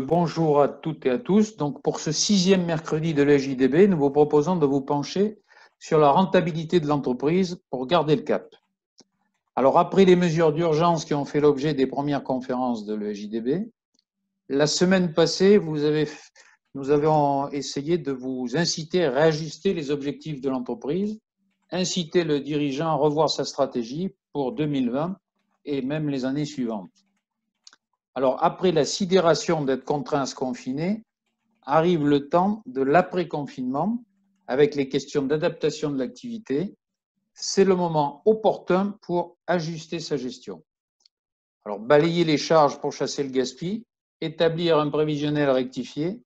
Bonjour à toutes et à tous. Donc, pour ce 6e mercredi de l'EJDB, nous vous proposons de vous pencher sur la rentabilité de l'entreprise pour garder le cap. Alors, après les mesures d'urgence qui ont fait l'objet des premières conférences de l'EJDB, la semaine passée, nous avons essayé de vous inciter à réajuster les objectifs de l'entreprise, inciter le dirigeant à revoir sa stratégie pour 2020 et même les années suivantes. Alors, après la sidération d'être contraint à se confiner, arrive le temps de l'après-confinement avec les questions d'adaptation de l'activité. C'est le moment opportun pour ajuster sa gestion. Alors, balayer les charges pour chasser le gaspillage, établir un prévisionnel rectifié,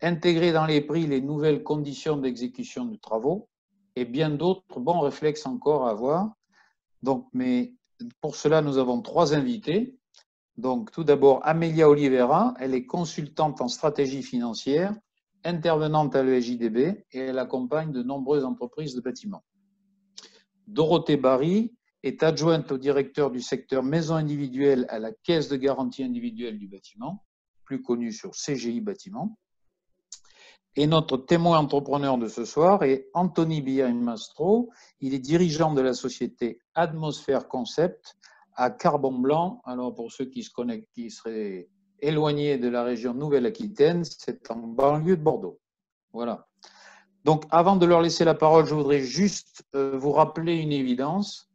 intégrer dans les prix les nouvelles conditions d'exécution de travaux et bien d'autres bons réflexes encore à avoir. Mais pour cela, nous avons 3 invités. Donc, tout d'abord, Amélia Oliveira, elle est consultante en stratégie financière, intervenante à l'EJDB et elle accompagne de nombreuses entreprises de bâtiments. Dorothée Barry est adjointe au directeur du secteur maison individuelle à la Caisse de garantie individuelle du bâtiment, plus connue sur CGI Bâtiment. Et notre témoin entrepreneur de ce soir est Anthony Biamastro. Il est dirigeant de la société Atmosphère Concept à Carbon-Blanc. Alors, pour ceux qui seraient éloignés de la région Nouvelle-Aquitaine, c'est en banlieue de Bordeaux. Voilà. Donc, avant de leur laisser la parole, je voudrais juste vous rappeler une évidence,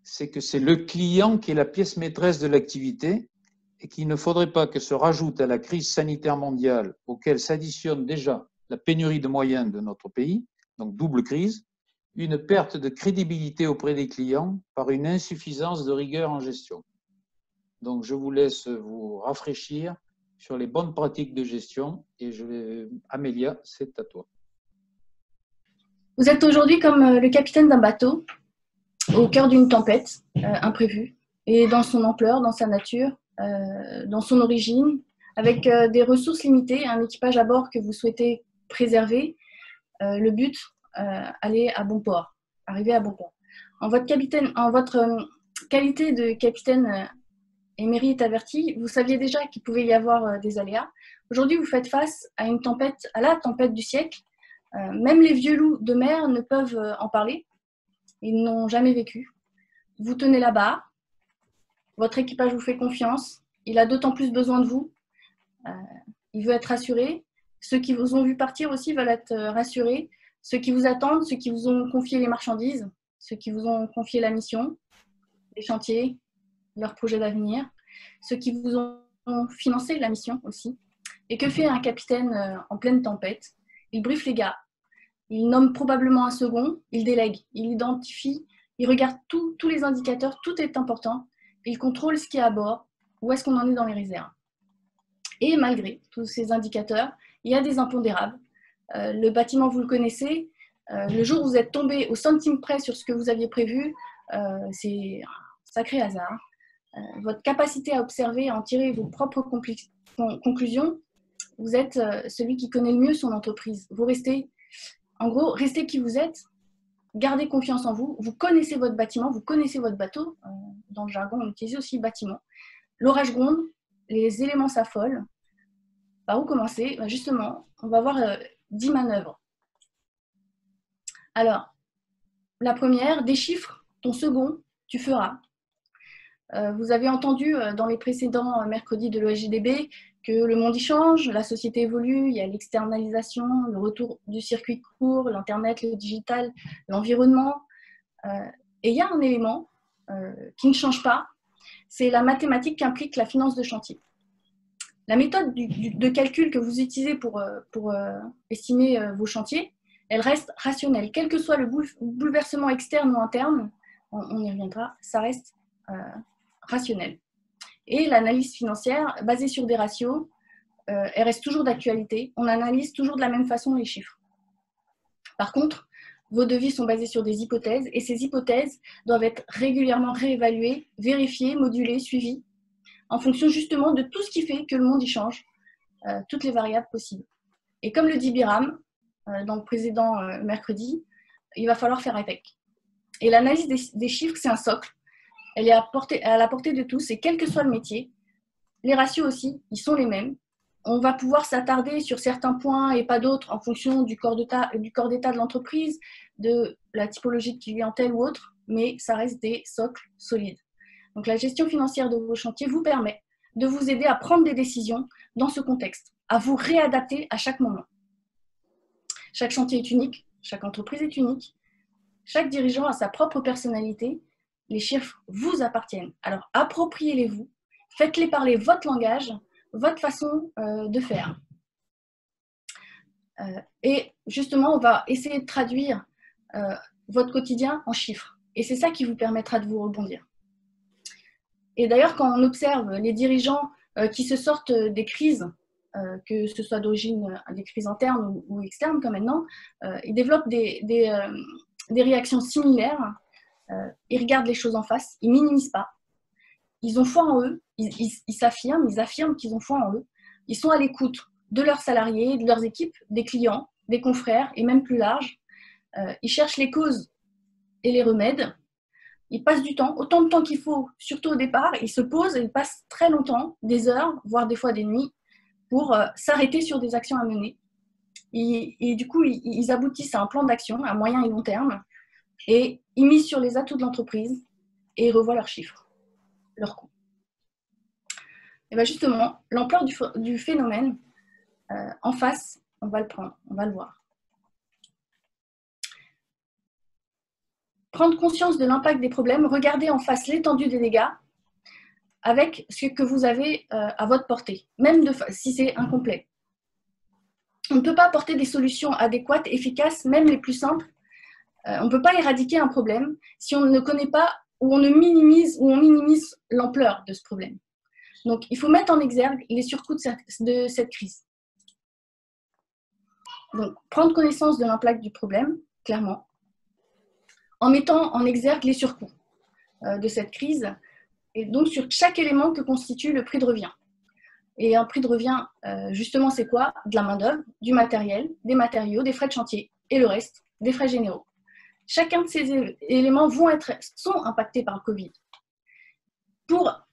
c'est que c'est le client qui est la pièce maîtresse de l'activité et qu'il ne faudrait pas que se rajoute à la crise sanitaire mondiale, auquel s'additionne déjà la pénurie de moyens de notre pays, donc double crise, une perte de crédibilité auprès des clients par une insuffisance de rigueur en gestion. Donc, je vous laisse vous rafraîchir sur les bonnes pratiques de gestion et Amélia, c'est à toi. Vous êtes aujourd'hui comme le capitaine d'un bateau au cœur d'une tempête imprévue et dans son ampleur, dans sa nature, dans son origine, avec des ressources limitées, un équipage à bord que vous souhaitez préserver, le but, aller à bon port, arriver à bon port. En votre qualité de capitaine émérite averti, vous saviez déjà qu'il pouvait y avoir des aléas. Aujourd'hui, vous faites face à la tempête du siècle. Même les vieux loups de mer ne peuvent en parler. Ils n'ont jamais vécu. Vous tenez la barre. Votre équipage vous fait confiance. Il a d'autant plus besoin de vous. Il veut être rassuré. Ceux qui vous ont vu partir aussi veulent être rassurés. Ceux qui vous attendent, ceux qui vous ont confié les marchandises, ceux qui vous ont confié la mission, les chantiers, leurs projets d'avenir, ceux qui vous ont financé la mission aussi. Et que fait un capitaine en pleine tempête? Il briefe les gars. Il nomme probablement un second, il délègue, il identifie, il regarde tous les indicateurs, tout est important. Il contrôle ce qui est à bord, où est-ce qu'on en est dans les réserves. Et malgré tous ces indicateurs, il y a des impondérables. Le bâtiment, vous le connaissez. Le jour où vous êtes tombé au centime près sur ce que vous aviez prévu, c'est un sacré hasard. Votre capacité à observer, à en tirer vos propres conclusions, vous êtes celui qui connaît le mieux son entreprise. Vous restez qui vous êtes, gardez confiance en vous, vous connaissez votre bâtiment, vous connaissez votre bateau, dans le jargon on utilise aussi bâtiment. L'orage gronde, les éléments s'affolent. Par où commencer? Justement, on va voir 10 manœuvres. Alors, la première, des chiffres, ton second, tu feras. Vous avez entendu dans les précédents mercredis de l'EJDB que le monde y change, la société évolue, il y a l'externalisation, le retour du circuit court, l'Internet, le digital, l'environnement. Et il y a un élément qui ne change pas, c'est la mathématique qu'implique la finance de chantier. La méthode de calcul que vous utilisez pour estimer vos chantiers, elle reste rationnelle. Quel que soit le bouleversement externe ou interne, on y reviendra, ça reste rationnel. Et l'analyse financière, basée sur des ratios, elle reste toujours d'actualité. On analyse toujours de la même façon les chiffres. Par contre, vos devis sont basés sur des hypothèses et ces hypothèses doivent être régulièrement réévaluées, vérifiées, modulées, suivies, en fonction justement de tout ce qui fait que le monde y change, toutes les variables possibles. Et comme le dit Biram dans le précédent mercredi, il va falloir faire avec. Et l'analyse des chiffres, c'est un socle. Elle est à la portée de tous et quel que soit le métier, Les ratios aussi, ils sont les mêmes. On va pouvoir s'attarder sur certains points et pas d'autres en fonction du corps d'état de l'entreprise, de la typologie de clientèle ou autre, mais ça reste des socles solides. Donc la gestion financière de vos chantiers vous permet de vous aider à prendre des décisions dans ce contexte, à vous réadapter à chaque moment. Chaque chantier est unique, chaque entreprise est unique, chaque dirigeant a sa propre personnalité, les chiffres vous appartiennent. Alors appropriez-les-vous, faites-les parler votre langage, votre façon de faire. Et justement, on va essayer de traduire votre quotidien en chiffres. Et c'est ça qui vous permettra de vous rebondir. Et d'ailleurs, quand on observe les dirigeants qui se sortent des crises, que ce soit d'origine des crises internes ou externes comme maintenant, ils développent des réactions similaires. Ils regardent les choses en face, ils minimisent pas. Ils ont foi en eux, ils affirment qu'ils ont foi en eux. Ils sont à l'écoute de leurs salariés, de leurs équipes, des clients, des confrères et même plus large. Ils cherchent les causes et les remèdes. Ils passent du temps, autant de temps qu'il faut, surtout au départ. Ils se posent et ils passent très longtemps, des heures, voire des fois des nuits, pour s'arrêter sur des actions à mener. Et du coup, ils aboutissent à un plan d'action à moyen et long terme et ils misent sur les atouts de l'entreprise et ils revoient leurs chiffres, leurs coûts. Et bien justement, l'ampleur du phénomène, en face, on va le prendre, on va le voir. Prendre conscience de l'impact des problèmes, regarder en face l'étendue des dégâts avec ce que vous avez à votre portée, même si c'est incomplet. On ne peut pas apporter des solutions adéquates, efficaces, même les plus simples. On ne peut pas éradiquer un problème si on ne connaît pas ou on minimise l'ampleur de ce problème. Donc, il faut mettre en exergue les surcoûts de cette crise. Donc, prendre connaissance de l'impact du problème, clairement, en mettant en exergue les surcoûts de cette crise, et donc sur chaque élément que constitue le prix de revient. Et un prix de revient, justement, c'est quoi? De la main-d'œuvre, du matériel, des matériaux, des frais de chantier, et le reste, des frais généraux. Chacun de ces éléments sont impactés par le Covid. Pour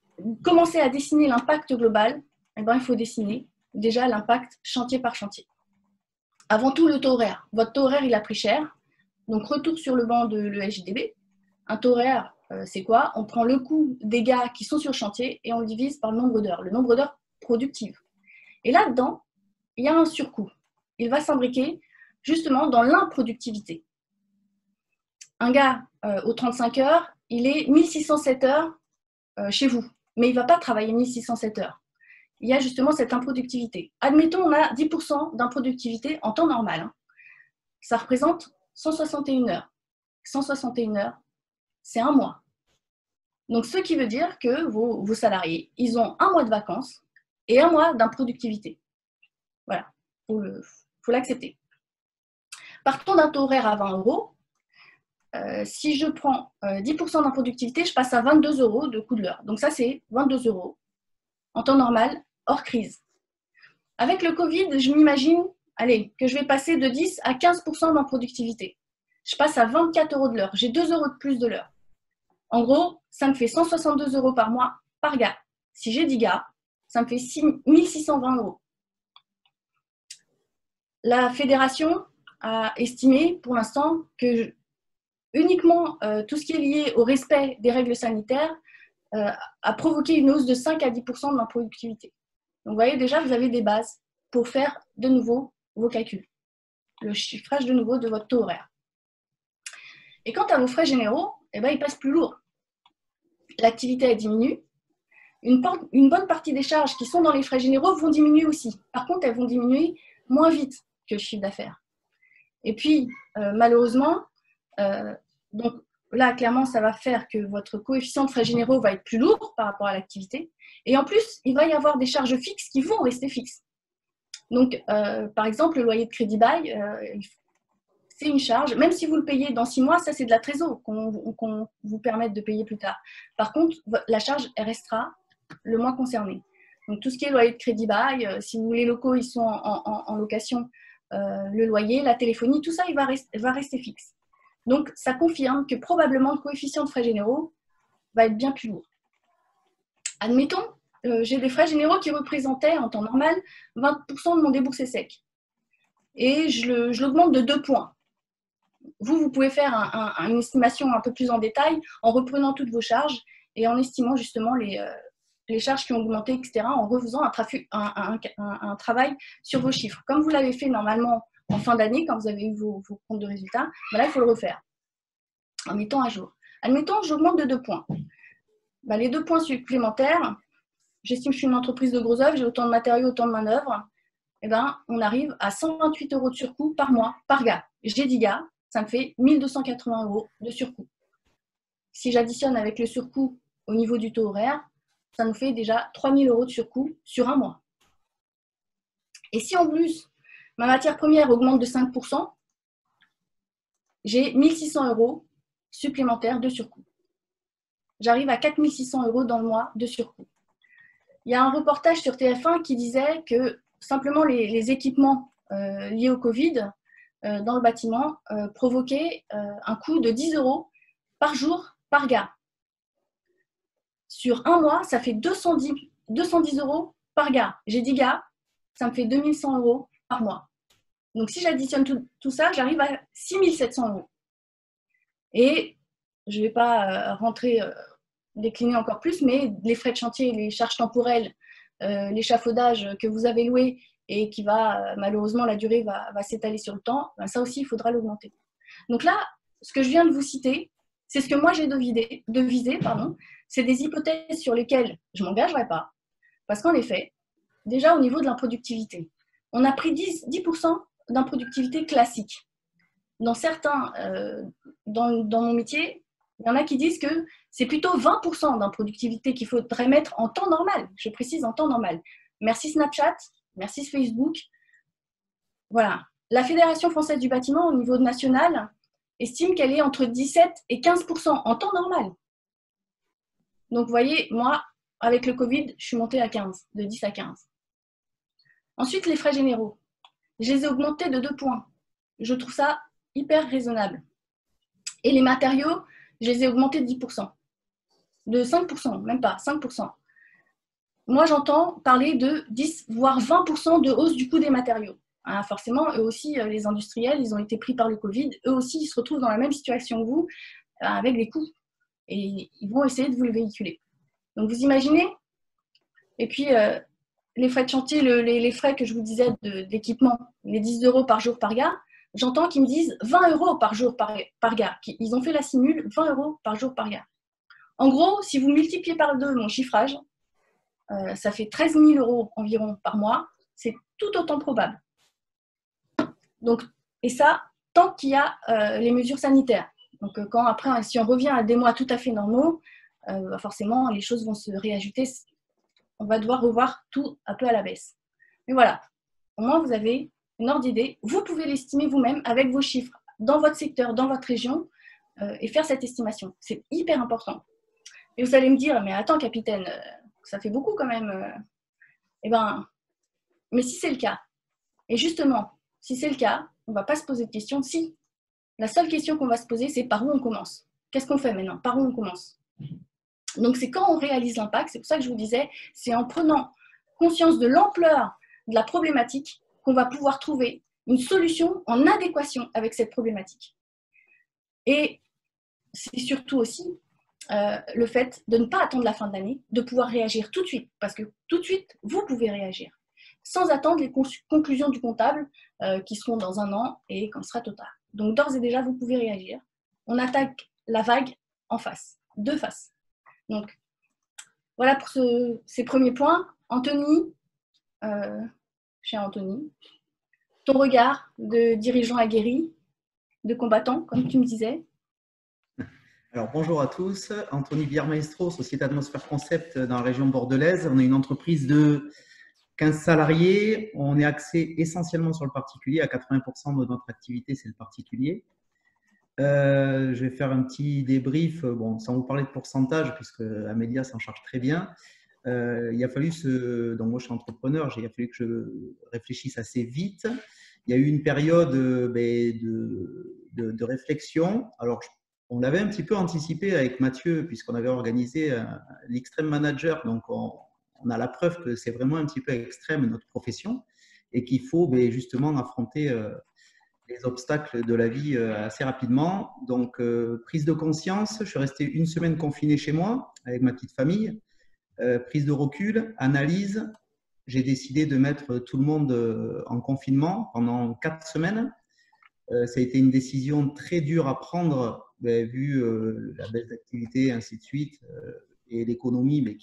commencer à dessiner l'impact global, eh ben, il faut dessiner déjà l'impact chantier par chantier. Avant tout, le taux horaire. Votre taux horaire, il a pris cher. Donc, retour sur le banc de l'ESJDB. Un taux horaire, c'est quoi? On prend le coût des gars qui sont sur le chantier et on le divise par le nombre d'heures productives. Et là-dedans, il y a un surcoût. Il va s'imbriquer justement dans l'improductivité. Un gars aux 35 heures, il est 1607 heures chez vous, mais il ne va pas travailler 1607 heures. Il y a justement cette improductivité. Admettons, on a 10% d'improductivité en temps normal. Hein. Ça représente 161 heures. 161 heures, c'est un mois. Donc, ce qui veut dire que vos salariés, ils ont un mois de vacances et un mois d'improductivité. Voilà, il faut l'accepter. Partons d'un taux horaire à 20 €. Si je prends 10% d'improductivité, je passe à 22 € de coût de l'heure. Donc ça, c'est 22 € en temps normal, hors crise. Avec le Covid, je m'imagine que je vais passer de 10 à 15% d'improductivité. Je passe à 24 € de l'heure. J'ai 2 € de plus de l'heure. En gros, ça me fait 162 € par mois par gars. Si j'ai 10 gars, ça me fait 1620 €. La fédération a estimé pour l'instant que uniquement tout ce qui est lié au respect des règles sanitaires a provoqué une hausse de 5 à 10% de l'improductivité. Donc, vous voyez, déjà, vous avez des bases pour faire de nouveau vos calculs. Le chiffrage de nouveau de votre taux horaire. Et quant à vos frais généraux, eh ben, ils passent plus lourd. L'activité elle diminue. Une bonne partie des charges qui sont dans les frais généraux vont diminuer aussi. Par contre, elles vont diminuer moins vite que le chiffre d'affaires. Et puis, malheureusement, donc là, clairement, ça va faire que votre coefficient de frais généraux va être plus lourd par rapport à l'activité. Et en plus, il va y avoir des charges fixes qui vont rester fixes. Donc, par exemple, le loyer de crédit bail, c'est une charge. Même si vous le payez dans 6 mois, ça, c'est de la trésor qu'on vous permette de payer plus tard. Par contre, la charge, elle restera le mois concerné. Donc, tout ce qui est loyer de crédit bail, si les locaux ils sont en location, le loyer, la téléphonie, tout ça, il va rester fixe. Donc, ça confirme que probablement le coefficient de frais généraux va être bien plus lourd. Admettons j'ai des frais généraux qui représentaient en temps normal 20% de mon déboursé sec. Et je l'augmente de 2 points. Vous pouvez faire une estimation un peu plus en détail en reprenant toutes vos charges et en estimant justement les charges qui ont augmenté, etc., en refaisant un travail sur vos chiffres. Comme vous l'avez fait normalement en fin d'année, quand vous avez eu vos comptes de résultats, ben là, il faut le refaire en mettant à jour. Admettons, j'augmente de 2 points. Ben, les 2 points supplémentaires, j'estime que je suis une entreprise de gros œuvres, j'ai autant de matériaux, autant de main-d'œuvre, eh ben, on arrive à 128 € de surcoût par mois, par gars. J'ai 10 gars, ça me fait 1 280 € de surcoût. Si j'additionne avec le surcoût au niveau du taux horaire, ça nous fait déjà 3 000 € de surcoût sur un mois. Et si en plus, ma matière première augmente de 5%, j'ai 1 600 € supplémentaires de surcoût. J'arrive à 4 600 € dans le mois de surcoût. Il y a un reportage sur TF1 qui disait que simplement les équipements liés au Covid dans le bâtiment provoquaient un coût de 10 € par jour par gars. Sur un mois, ça fait 210 € par gars. J'ai 10 gars, ça me fait 2 100 € par mois. Donc si j'additionne tout ça, j'arrive à 6 700 €. Et je ne vais pas décliner encore plus, mais les frais de chantier, les charges temporelles, l'échafaudage que vous avez loué et qui va, malheureusement, la durée va s'étaler sur le temps, ben ça aussi, il faudra l'augmenter. Donc là, ce que je viens de vous citer, c'est ce que moi j'ai de viser, c'est des hypothèses sur lesquelles je ne m'engagerai pas. Parce qu'en effet, déjà au niveau de l'improductivité, on a pris 10% d'improductivité classique. Dans certains, dans mon métier, il y en a qui disent que c'est plutôt 20% d'improductivité qu'il faudrait mettre en temps normal. Je précise en temps normal. Merci Snapchat, merci Facebook. Voilà. La Fédération française du bâtiment, au niveau national, estime qu'elle est entre 17 et 15% en temps normal. Donc, vous voyez, moi, avec le Covid, je suis montée à 15, de 10 à 15. Ensuite, les frais généraux. Je les ai augmentés de 2 points. Je trouve ça hyper raisonnable. Et les matériaux, je les ai augmentés de 10%. De 5%, même pas, 5%. Moi, j'entends parler de 10, voire 20% de hausse du coût des matériaux. Hein, forcément, eux aussi, les industriels, ils ont été pris par le Covid. Eux aussi, ils se retrouvent dans la même situation que vous, avec des coûts. Et ils vont essayer de vous le véhiculer. Donc, vous imaginez? Et puis, les frais de chantier, les frais que je vous disais d'équipement, les 10 € par jour par gars, j'entends qu'ils me disent 20 € par jour par gars. Ils ont fait la simule, 20 € par jour par gars. En gros, si vous multipliez par 2 mon chiffrage, ça fait 13 000 € environ par mois. C'est tout autant probable. Donc, et ça, tant qu'il y a les mesures sanitaires. Donc, après, si on revient à des mois tout à fait normaux, forcément, les choses vont se réajuster. On va devoir revoir tout un peu à la baisse. Mais voilà, au moins, vous avez une ordre d'idée. Vous pouvez l'estimer vous-même avec vos chiffres dans votre secteur, dans votre région, et faire cette estimation. C'est hyper important. Et vous allez me dire, mais attends, capitaine, ça fait beaucoup quand même. Eh bien, mais si c'est le cas, et justement, si c'est le cas, on ne va pas se poser de questions. Si, la seule question qu'on va se poser, c'est par où on commence. Qu'est-ce qu'on fait maintenant? Par où on commence? Donc, c'est quand on réalise l'impact, c'est pour ça que je vous disais, c'est en prenant conscience de l'ampleur de la problématique qu'on va pouvoir trouver une solution en adéquation avec cette problématique. Et c'est surtout aussi le fait de ne pas attendre la fin de l'année, de pouvoir réagir tout de suite, parce que tout de suite, vous pouvez réagir, sans attendre les conclusions du comptable qui seront dans 1 an et quand ce sera total. Donc, d'ores et déjà, vous pouvez réagir. On attaque la vague en face, de face. Donc, voilà pour ces premiers points. Anthony, cher Anthony, ton regard de dirigeant aguerri, de combattant, comme tu me disais. Alors, bonjour à tous. Anthony Villard-Maestro, Société Atmosphère Concept dans la région bordelaise. On est une entreprise de 15 salariés. On est axé essentiellement sur le particulier. À 80% de notre activité, c'est le particulier. Je vais faire un petit débrief, bon, sans vous parler de pourcentage, puisque Amélia s'en charge très bien. Il a fallu donc moi je suis entrepreneur, il a fallu que je réfléchisse assez vite. Il y a eu une période de réflexion. Alors, on l'avait un petit peu anticipé avec Mathieu, puisqu'on avait organisé l'Extreme Manager. Donc, on on a la preuve que c'est vraiment un petit peu extrême notre profession et qu'il faut justement affronter les obstacles de la vie assez rapidement. Donc, prise de conscience, je suis resté une semaine confiné chez moi avec ma petite famille. Prise de recul, analyse. J'ai décidé de mettre tout le monde en confinement pendant 4 semaines. Ça a été une décision très dure à prendre, vu la baisse d'activité, ainsi de suite, et l'économie, mais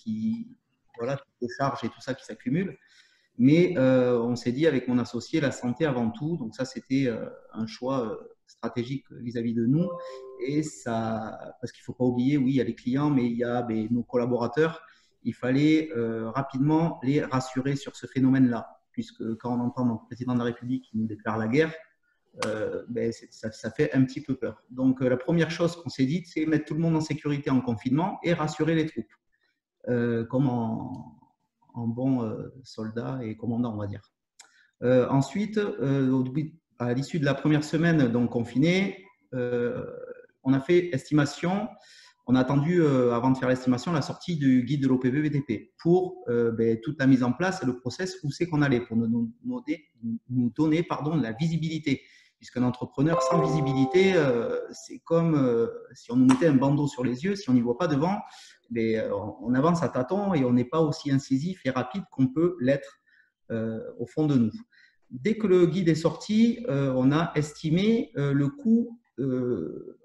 voilà, toutes les charges et tout ça qui s'accumulent. Mais on s'est dit avec mon associé, la santé avant tout. Donc ça, c'était un choix stratégique vis-à-vis de nous. Et ça, parce qu'il ne faut pas oublier, oui, il y a les clients, mais il y a nos collaborateurs. Il fallait rapidement les rassurer sur ce phénomène-là, puisque quand on entend notre président de la République qui nous déclare la guerre, ça fait un petit peu peur. Donc la première chose qu'on s'est dit, c'est mettre tout le monde en sécurité en confinement et rassurer les troupes, comme en bon soldat et commandant, on va dire. Ensuite, à l'issue de la première semaine donc confinée, on a fait estimation. On a attendu, avant de faire l'estimation, la sortie du guide de l'OPV-BTP pour toute la mise en place et le process où c'est qu'on allait, pour nous donner de la visibilité. Puisqu'un entrepreneur sans visibilité, c'est comme si on nous mettait un bandeau sur les yeux, si on n'y voit pas devant, on avance à tâtons et on n'est pas aussi incisif et rapide qu'on peut l'être au fond de nous. Dès que le guide est sorti, on a estimé le coût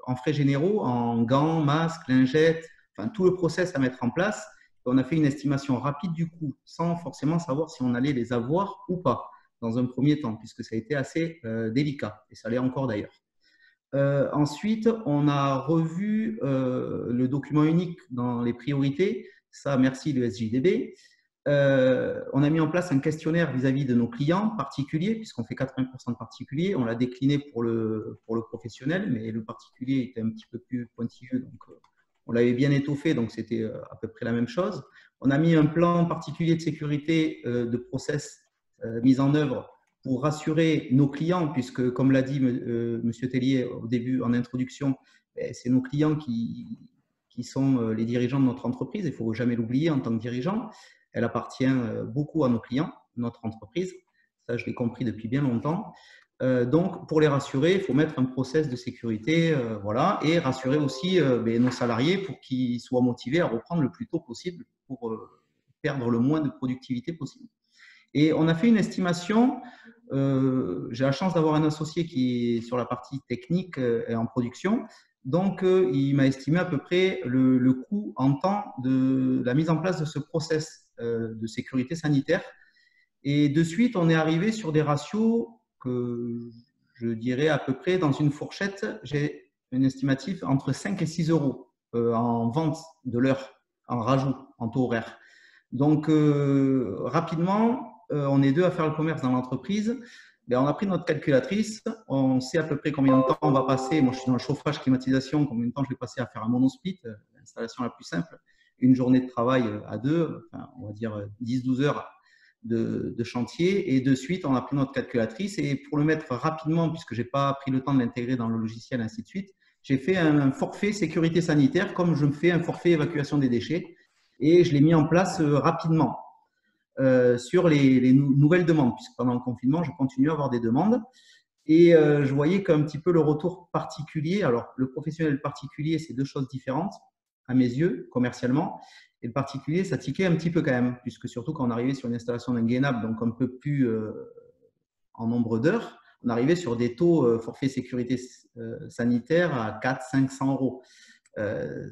en frais généraux, en gants, masques, lingettes, enfin tout le process à mettre en place. Et on a fait une estimation rapide du coût, sans forcément savoir si on allait les avoir ou pas, dans un premier temps, puisque ça a été assez délicat, et ça l'est encore d'ailleurs. Ensuite, on a revu le document unique dans les priorités, ça merci le SJDB. On a mis en place un questionnaire vis-à-vis de nos clients particuliers, puisqu'on fait 80% de particuliers. On l'a décliné pour le professionnel, mais le particulier était un petit peu plus pointilleux, donc on l'avait bien étoffé, donc c'était à peu près la même chose. On a mis un plan particulier de sécurité de process mis en œuvre pour rassurer nos clients, puisque comme l'a dit M. Tellier au début en introduction, c'est nos clients qui sont les dirigeants de notre entreprise. Il ne faut jamais l'oublier en tant que dirigeant. Elle appartient beaucoup à nos clients, notre entreprise. Ça, je l'ai compris depuis bien longtemps. Donc, pour les rassurer, il faut mettre un process de sécurité, voilà, et rassurer aussi nos salariés pour qu'ils soient motivés à reprendre le plus tôt possible pour perdre le moins de productivité possible. Et on a fait une estimation. J'ai la chance d'avoir un associé qui est sur la partie technique et en production. Donc, il m'a estimé à peu près le coût en temps de la mise en place de ce process de sécurité sanitaire. Et de suite, on est arrivé sur des ratios que je dirais à peu près dans une fourchette. J'ai une estimative entre 5 et 6 euros en vente de l'heure, en rajout, en taux horaire. Donc, rapidement, on est deux à faire le commerce dans l'entreprise. On a pris notre calculatrice, on sait à peu près combien de temps on va passer. Moi, je suis dans le chauffage, climatisation, combien de temps je vais passer à faire un monosplit, l'installation la plus simple. Une journée de travail à deux, enfin, on va dire 10-12 heures de chantier. Et de suite, on a pris notre calculatrice. Et pour le mettre rapidement, puisque je n'ai pas pris le temps de l'intégrer dans le logiciel, ainsi de suite, j'ai fait un forfait sécurité sanitaire, comme je me fais un forfait évacuation des déchets. Et je l'ai mis en place rapidement. Sur les nouvelles demandes, puisque pendant le confinement, je continue à avoir des demandes. Et je voyais qu'un petit peu le retour particulier, alors le professionnel et le particulier, c'est deux choses différentes, à mes yeux, commercialement. Et le particulier, ça tiquait un petit peu quand même, puisque surtout quand on arrivait sur une installation d'un gainable, donc un peu plus en nombre d'heures, on arrivait sur des taux forfait sécurité sanitaire à 400-500 euros.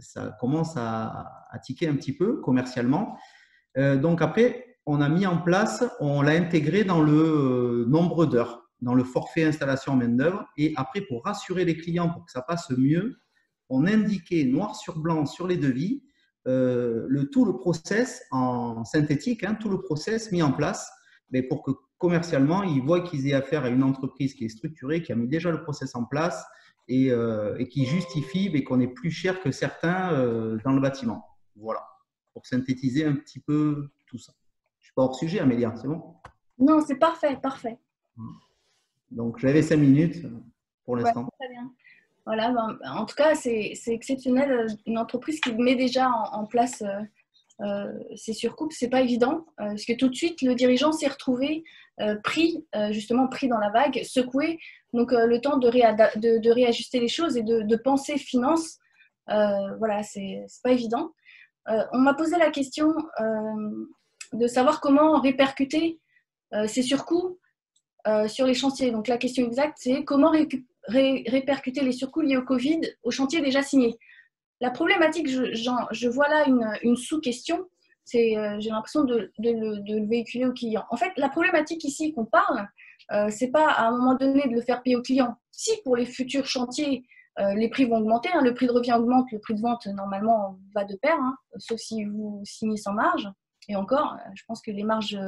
Ça commence à tiquer un petit peu commercialement. Donc après, on a mis en place, on l'a intégré dans le nombre d'heures, dans le forfait installation main-d'œuvre. Et après, pour rassurer les clients, pour que ça passe mieux, on indiquait noir sur blanc sur les devis tout le process en synthétique, tout le process mis en place, mais pour que commercialement, ils voient qu'ils aient affaire à une entreprise qui est structurée, qui a mis déjà le process en place et qui justifie qu'on est plus cher que certains dans le bâtiment. Voilà, pour synthétiser un petit peu tout ça. Je ne suis pas hors sujet, Amélia, c'est bon? Non, c'est parfait, parfait. Donc, j'avais 5 minutes pour l'instant. Ouais, très bien. Voilà, en tout cas, c'est exceptionnel, une entreprise qui met déjà en place ces surcoupes, c'est pas évident, parce que tout de suite, le dirigeant s'est retrouvé justement pris dans la vague, secoué. Donc, le temps de réajuster les choses et de penser finance, voilà, c'est pas évident. On m'a posé la question de savoir comment répercuter ces surcoûts sur les chantiers. Donc, la question exacte, c'est comment répercuter les surcoûts liés au Covid aux chantiers déjà signés. La problématique, je vois là une sous-question, j'ai l'impression de le véhiculer au client. En fait, la problématique ici qu'on parle, c'est pas à un moment donné de le faire payer au client. Si pour les futurs chantiers, les prix vont augmenter, hein, le prix de revient augmente, le prix de vente normalement va de pair, hein, sauf si vous signez sans marge. Et encore, je pense que les marges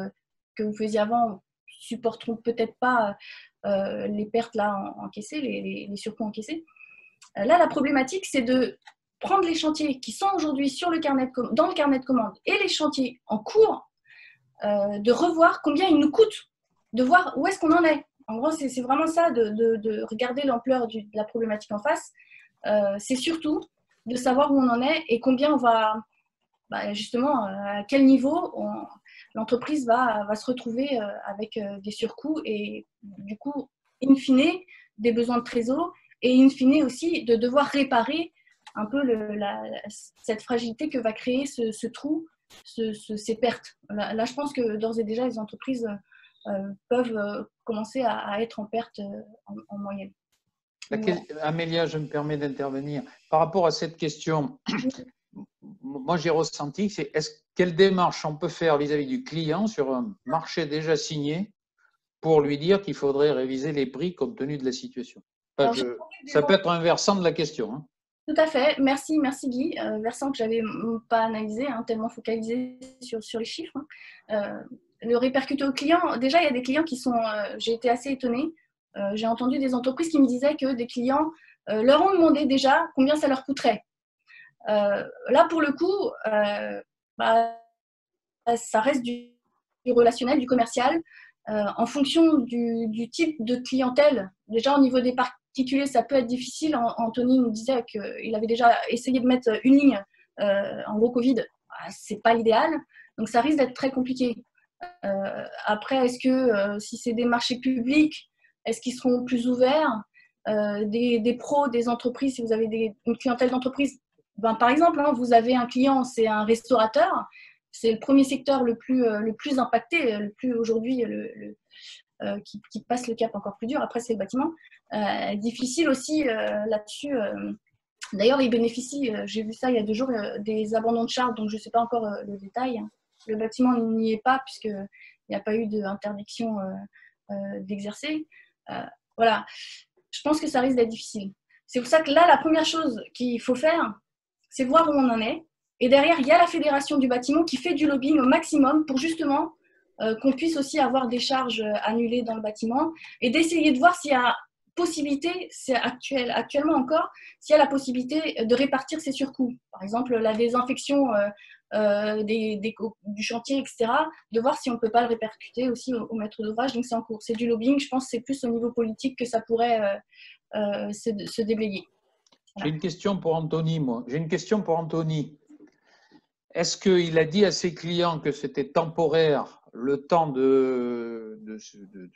que vous faisiez avant supporteront peut-être pas les pertes là encaissées, les surcoûts encaissés. Là, la problématique, c'est de prendre les chantiers qui sont aujourd'hui dans le carnet de commande et les chantiers en cours, de revoir combien ils nous coûtent, de voir où est-ce qu'on en est. En gros, c'est vraiment ça, de regarder l'ampleur de la problématique en face. C'est surtout de savoir où on en est et combien on va, justement, à quel niveau l'entreprise va se retrouver avec des surcoûts et du coup, in fine, des besoins de trésor et in fine aussi de devoir réparer un peu cette fragilité que va créer ce trou, ces pertes. Là, je pense que d'ores et déjà, les entreprises peuvent commencer à être en perte en moyenne. Amélia, je me permets d'intervenir. Par rapport à cette question, moi j'ai ressenti, c'est quelle démarche on peut faire vis-à-vis du client sur un marché déjà signé pour lui dire qu'il faudrait réviser les prix compte tenu de la situation. Ça peut être un versant de la question. Hein. Tout à fait. Merci Guy. Versant que je n'avais pas analysé, hein, tellement focalisé sur les chiffres. Le répercuter aux clients, déjà, il y a des clients qui sont… j'ai été assez étonnée. J'ai entendu des entreprises qui me disaient que des clients leur ont demandé déjà combien ça leur coûterait. Là, pour le coup, ça reste du relationnel, du commercial. En fonction du type de clientèle, déjà au niveau des particuliers, ça peut être difficile. Anthony nous disait qu'il avait déjà essayé de mettre une ligne en gros Covid. C'est pas l'idéal, donc ça risque d'être très compliqué. Après, est-ce que si c'est des marchés publics, est-ce qu'ils seront plus ouverts, des pros, des entreprises, si vous avez une clientèle d'entreprise, par exemple, hein, vous avez un client, c'est un restaurateur, c'est le premier secteur le plus impacté, le plus aujourd'hui, qui passe le cap encore plus dur. Après, c'est le bâtiment. Difficile aussi là-dessus. D'ailleurs, il bénéficie, j'ai vu ça il y a 2 jours, des abandons de charges, donc je ne sais pas encore le détail. Le bâtiment n'y est pas puisqu'il n'y a pas eu d'interdiction d'exercer. Voilà. Je pense que ça risque d'être difficile. C'est pour ça que là, la première chose qu'il faut faire, c'est voir où on en est. Et derrière, il y a la fédération du bâtiment qui fait du lobbying au maximum pour justement qu'on puisse aussi avoir des charges annulées dans le bâtiment et d'essayer de voir s'il y a possibilité, c'est actuellement encore, s'il y a la possibilité de répartir ces surcoûts. Par exemple, la désinfection du chantier, etc., de voir si on ne peut pas le répercuter aussi au maître d'ouvrage. Donc, c'est en cours. C'est du lobbying. Je pense que c'est plus au niveau politique que ça pourrait se déblayer. Voilà. J'ai une question pour Anthony, moi. Est-ce qu'il a dit à ses clients que c'était temporaire le temps de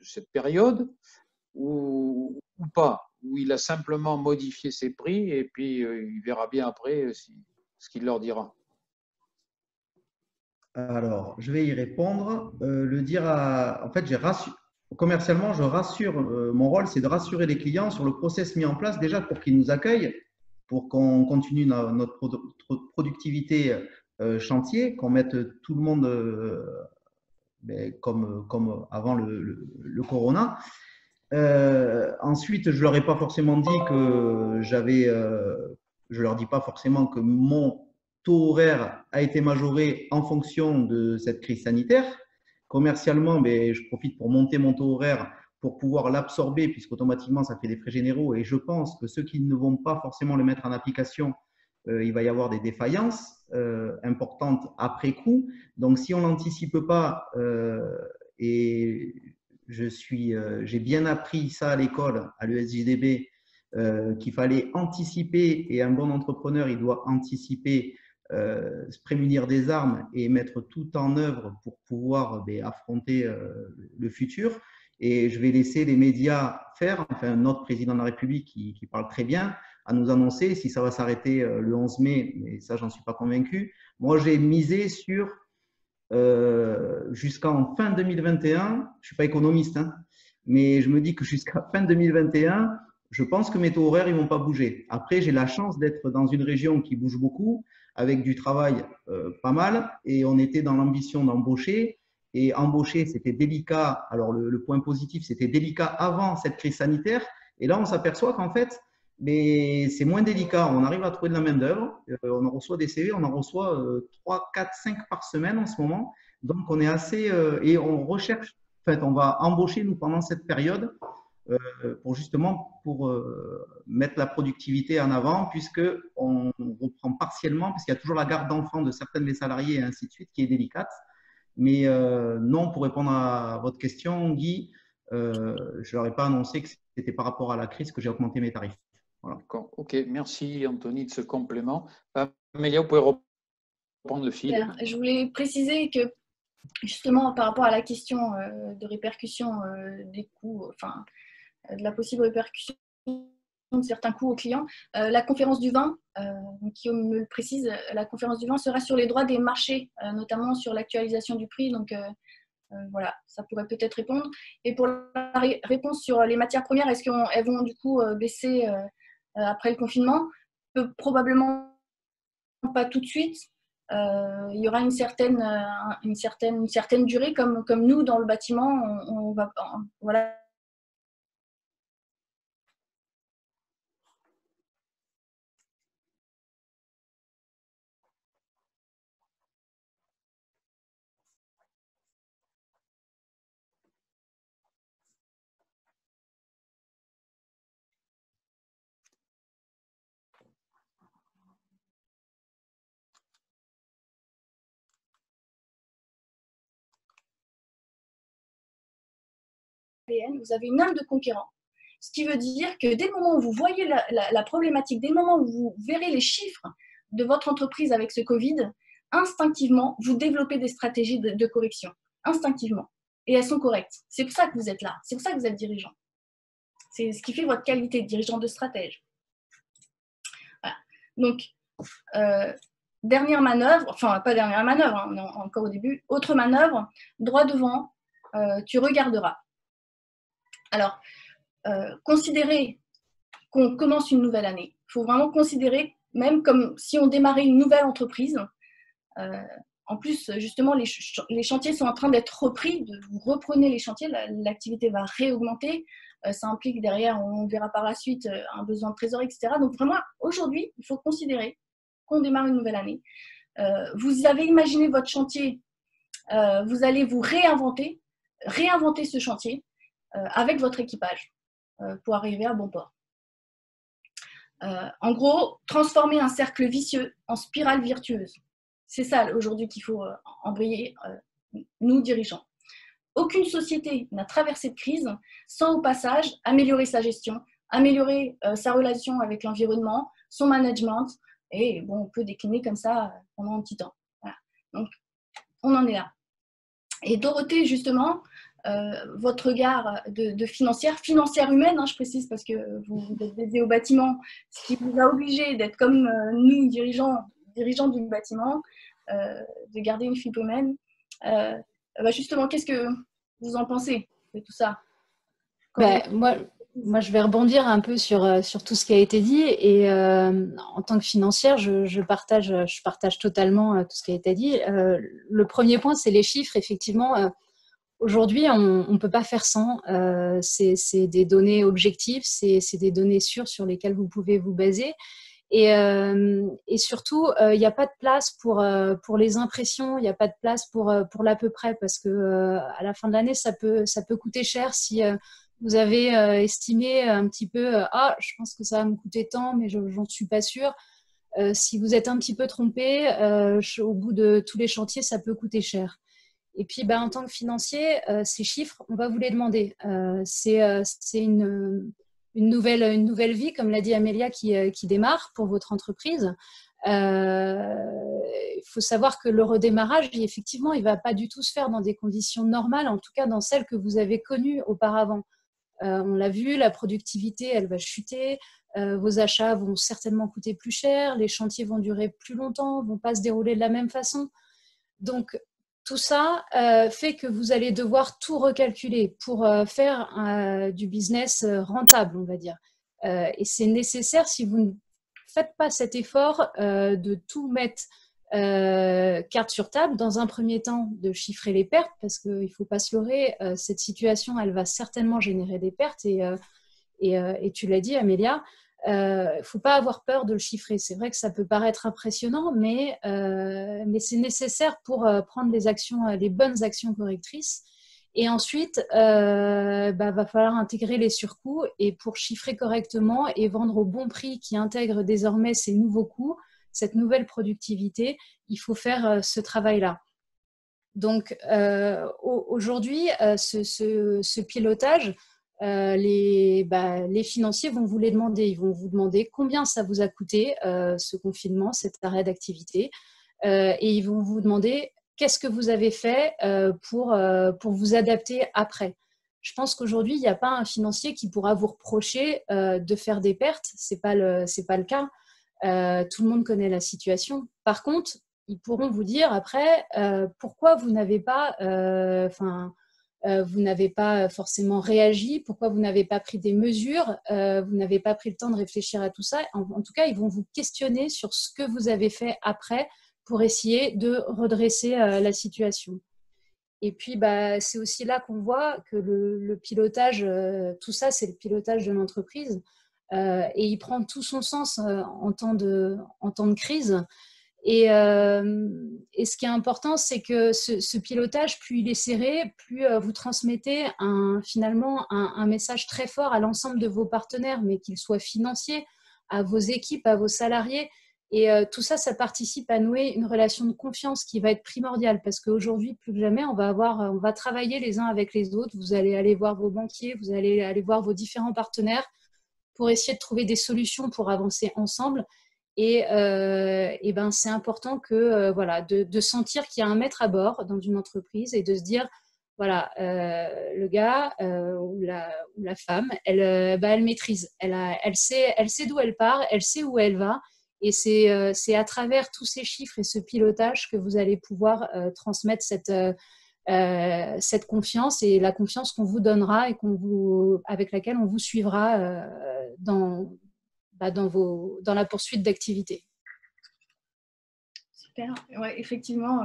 cette période ou pas? Ou il a simplement modifié ses prix et puis il verra bien après ce qu'il leur dira? Alors, je vais y répondre. En fait, commercialement, je rassure. Mon rôle, c'est de rassurer les clients sur le process mis en place déjà pour qu'ils nous accueillent, pour qu'on continue notre productivité chantier, qu'on mette tout le monde comme avant le corona. Ensuite, je leur ai pas forcément dit que je leur dis pas forcément que mon taux horaire a été majoré en fonction de cette crise sanitaire. Commercialement, je profite pour monter mon taux horaire pour pouvoir l'absorber, puisqu'automatiquement, ça fait des frais généraux. Et je pense que ceux qui ne vont pas forcément le mettre en application, il va y avoir des défaillances importantes après coup. Donc, si on n'anticipe pas, et j'ai bien appris ça à l'école, à l'ESJDB, qu'il fallait anticiper, et un bon entrepreneur, il doit anticiper se prémunir des armes et mettre tout en œuvre pour pouvoir affronter le futur. Et je vais laisser les médias faire, enfin notre président de la République qui parle très bien, à nous annoncer si ça va s'arrêter le 11 mai, mais ça, j'en suis pas convaincu. Moi, j'ai misé sur jusqu'en fin 2021, je suis pas économiste, hein, mais je me dis que jusqu'à fin 2021, je pense que mes taux horaires, ils vont pas bouger. Après, j'ai la chance d'être dans une région qui bouge beaucoup, avec du travail pas mal, et on était dans l'ambition d'embaucher. Et embaucher, c'était délicat. Alors, le point positif, c'était délicat avant cette crise sanitaire. Et là, on s'aperçoit qu'en fait, c'est moins délicat. On arrive à trouver de la main-d'œuvre. On en reçoit des CV, on en reçoit 3, 4, 5 par semaine en ce moment. Donc, on est assez. Et on recherche, en fait, on va embaucher, nous, pendant cette période, pour justement mettre la productivité en avant, puisqu'on reprend partiellement, puisqu'il y a toujours la garde d'enfants de certains des salariés et ainsi de suite, qui est délicate. Mais non, pour répondre à votre question, Guy, je ne leur ai pas annoncé que c'était par rapport à la crise que j'ai augmenté mes tarifs. Voilà. D'accord, ok, merci Anthony de ce complément. Amélia, vous pouvez reprendre le fil. Je voulais préciser que justement par rapport à la question de répercussion des coûts, enfin de la possible répercussion de certains coûts aux clients, la conférence du vin, Guillaume me le précise, la conférence du vin sera sur les droits des marchés, notamment sur l'actualisation du prix. Donc voilà, ça pourrait peut-être répondre. Et pour la réponse sur les matières premières, est-ce qu'elles vont du coup baisser après le confinement? Probablement pas tout de suite. Il y aura une certaine durée, comme nous dans le bâtiment, on va voilà. Vous avez une âme de conquérant. Ce qui veut dire que dès le moment où vous voyez la problématique, dès le moment où vous verrez les chiffres de votre entreprise avec ce Covid, instinctivement, vous développez des stratégies de correction. Instinctivement. Et elles sont correctes. C'est pour ça que vous êtes là. C'est pour ça que vous êtes dirigeant. C'est ce qui fait votre qualité de dirigeant, de stratège. Voilà. Donc, dernière manœuvre, enfin, pas dernière manœuvre, hein, on est encore au début. Autre manœuvre, droit devant, tu regarderas. Alors, considérer qu'on commence une nouvelle année. Il faut vraiment considérer, même comme si on démarrait une nouvelle entreprise. En plus, justement, les chantiers sont en train d'être repris. Vous reprenez les chantiers, l'activité va réaugmenter. Ça implique derrière, on verra par la suite, un besoin de trésorerie, etc. Donc vraiment, aujourd'hui, il faut considérer qu'on démarre une nouvelle année. Vous avez imaginé votre chantier, vous allez vous réinventer ce chantier avec votre équipage pour arriver à bon port. En gros, transformer un cercle vicieux en spirale virtueuse. C'est ça aujourd'hui qu'il faut embrayer, nous dirigeants. Aucune société n'a traversé de crise sans au passage améliorer sa gestion, améliorer sa relation avec l'environnement, son management, et bon, on peut décliner comme ça pendant un petit temps. Voilà. Donc, on en est là. Et Dorothée, justement, votre regard de financière humaine, hein, je précise, parce que vous êtes dédié au bâtiment, ce qui vous a obligé d'être comme nous, dirigeants du bâtiment, de garder une fibre humaine. Justement, qu'est-ce que vous en pensez de tout ça? Moi, je vais rebondir un peu sur tout ce qui a été dit. Et en tant que financière, je partage totalement tout ce qui a été dit. Le premier point, c'est les chiffres. Effectivement, aujourd'hui, on ne peut pas faire sans. C'est des données objectives, c'est des données sûres sur lesquelles vous pouvez vous baser. Et surtout, il n'y a pas de place pour les impressions, il n'y a pas de place pour l'à peu près, parce que à la fin de l'année, ça peut coûter cher si vous avez estimé un petit peu je pense que ça va me coûter tant, mais j'en suis pas sûre. Si vous êtes un petit peu trompé, au bout de tous les chantiers, ça peut coûter cher. Et puis, en tant que financier, ces chiffres, on va vous les demander. C'est une nouvelle vie, comme l'a dit Amélia, qui démarre pour votre entreprise. Il faut savoir que le redémarrage, effectivement, il ne va pas du tout se faire dans des conditions normales, en tout cas dans celles que vous avez connues auparavant. On l'a vu, la productivité, elle va chuter, vos achats vont certainement coûter plus cher, les chantiers vont durer plus longtemps, ne vont pas se dérouler de la même façon. Donc, tout ça fait que vous allez devoir tout recalculer pour faire du business rentable, on va dire. Et c'est nécessaire si vous ne faites pas cet effort de tout mettre carte sur table. Dans un premier temps, de chiffrer les pertes, parce qu'il ne faut pas se leurrer, cette situation, elle va certainement générer des pertes. Et tu l'as dit, Amélia, il ne faut pas avoir peur de le chiffrer. C'est vrai que ça peut paraître impressionnant, mais c'est nécessaire pour prendre les bonnes actions correctrices. Et ensuite, va falloir intégrer les surcoûts, et pour chiffrer correctement et vendre au bon prix qui intègre désormais ces nouveaux coûts, cette nouvelle productivité, il faut faire ce travail-là. Donc, aujourd'hui, ce pilotage, les financiers vont vous les demander. Ils vont vous demander combien ça vous a coûté ce confinement, cet arrêt d'activité, et ils vont vous demander qu'est-ce que vous avez fait pour vous adapter après. Je pense qu'aujourd'hui, il n'y a pas un financier qui pourra vous reprocher de faire des pertes. C'est pas le cas. Tout le monde connaît la situation. Par contre, ils pourront vous dire après pourquoi vous n'avez pas vous n'avez pas forcément réagi, pourquoi vous n'avez pas pris des mesures, vous n'avez pas pris le temps de réfléchir à tout ça. En tout cas, ils vont vous questionner sur ce que vous avez fait après pour essayer de redresser la situation. Et puis, c'est aussi là qu'on voit que le pilotage, tout ça, c'est le pilotage de l'entreprise, et il prend tout son sens en temps de crise. Et ce qui est important, c'est que ce pilotage, plus il est serré, plus vous transmettez finalement un message très fort à l'ensemble de vos partenaires, mais qu'ils soient financiers, à vos équipes, à vos salariés. Et tout ça, ça participe à nouer une relation de confiance qui va être primordiale, parce qu'aujourd'hui, plus que jamais, on va travailler les uns avec les autres. Vous allez aller voir vos banquiers, vous allez aller voir vos différents partenaires pour essayer de trouver des solutions pour avancer ensemble. Et c'est important que, de sentir qu'il y a un maître à bord dans une entreprise, et de se dire, voilà, le gars ou la femme, elle maîtrise, elle sait d'où elle part, elle sait où elle va. Et c'est à travers tous ces chiffres et ce pilotage que vous allez pouvoir transmettre cette confiance, et la confiance qu'on vous donnera et avec laquelle on vous suivra dans la poursuite d'activités. Super. Ouais, effectivement,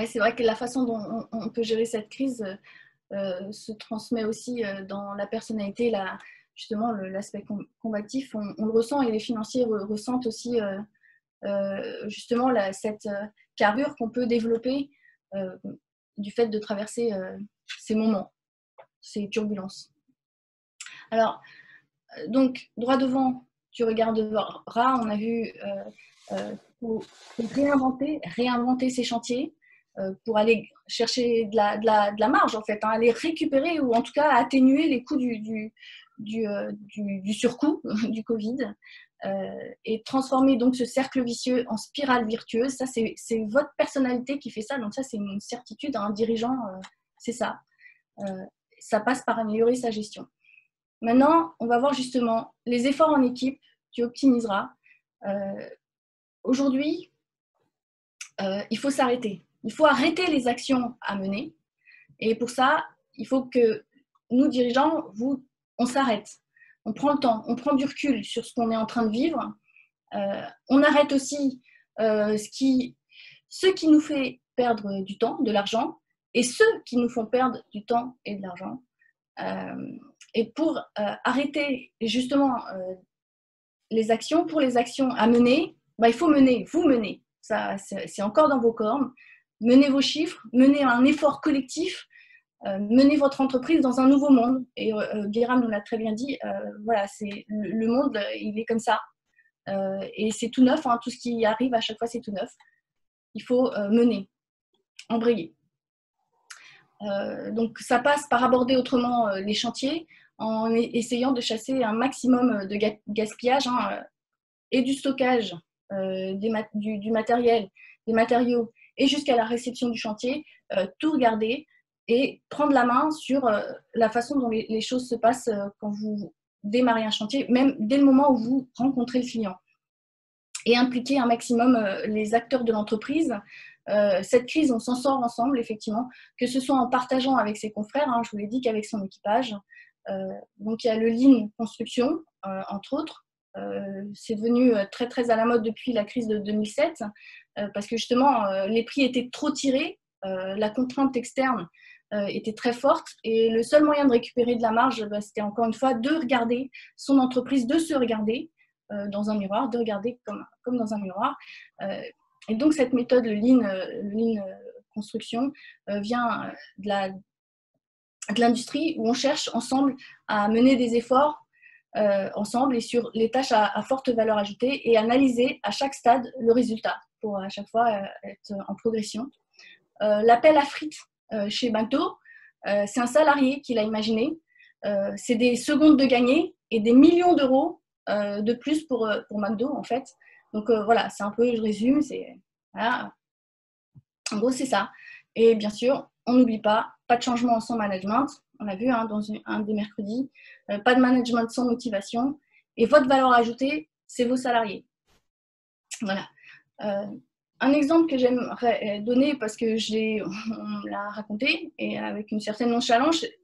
c'est vrai que la façon dont on peut gérer cette crise se transmet aussi dans la personnalité, justement l'aspect combatif, on le ressent, et les financiers ressentent aussi justement cette carrure qu'on peut développer du fait de traverser ces moments, ces turbulences. Alors, donc, droit devant, tu regarderas, on a vu pour réinventer ces chantiers pour aller chercher de la marge, en fait, aller récupérer, ou en tout cas atténuer les coûts du surcoût du Covid, et transformer donc ce cercle vicieux en spirale virtueuse. Ça, c'est votre personnalité qui fait ça, donc ça, c'est une certitude, un dirigeant, c'est ça. Ça passe par améliorer sa gestion. Maintenant, on va voir justement les efforts en équipe, tu optimiseras. Aujourd'hui, il faut s'arrêter. Il faut arrêter les actions à mener. Et pour ça, il faut que nous, dirigeants, on s'arrête. On prend le temps, on prend du recul sur ce qu'on est en train de vivre. On arrête aussi ce qui nous fait perdre du temps, de l'argent, et ceux qui nous font perdre du temps et de l'argent. Et pour arrêter justement les actions, pour les actions à mener, il faut vous mener. Ça, c'est encore dans vos cordes. Menez vos chiffres, menez un effort collectif, menez votre entreprise dans un nouveau monde. Et Guéram nous l'a très bien dit, voilà, le monde, il est comme ça. Et c'est tout neuf, tout ce qui arrive à chaque fois, c'est tout neuf. Il faut mener, embrayer. Donc ça passe par aborder autrement les chantiers, en essayant de chasser un maximum de gaspillage, et du stockage du matériel, des matériaux, et jusqu'à la réception du chantier, tout regarder et prendre la main sur la façon dont les choses se passent quand vous démarrez un chantier, même dès le moment où vous rencontrez le client. Et impliquer un maximum les acteurs de l'entreprise. Cette crise, on s'en sort ensemble, effectivement, que ce soit en partageant avec ses confrères, hein, je vous l'ai dit, qu'avec son équipage. Donc, il y a le Lean Construction, entre autres. C'est devenu très, très à la mode depuis la crise de 2007, parce que justement, les prix étaient trop tirés, la contrainte externe était très forte, et le seul moyen de récupérer de la marge, c'était encore une fois de regarder son entreprise, de se regarder dans un miroir, de regarder comme dans un miroir. Et donc, cette méthode, le Lean Construction, vient de l'industrie où on cherche ensemble à mener des efforts ensemble et sur les tâches à forte valeur ajoutée et analyser à chaque stade le résultat pour à chaque fois être en progression. L'appel à frites chez Bento, c'est un salarié qui l'a imaginé. C'est des secondes de gagner et des millions d'euros de plus pour McDo, en fait. Donc voilà, c'est un peu, je résume, voilà. En gros, c'est ça. Et bien sûr, on n'oublie pas de changement sans management. On l'a vu hein, dans un des mercredis. Pas de management sans motivation. Et votre valeur ajoutée, c'est vos salariés. Voilà. Un exemple que j'aimerais donner, parce que on l'a raconté, et avec une certaine nonchalance, et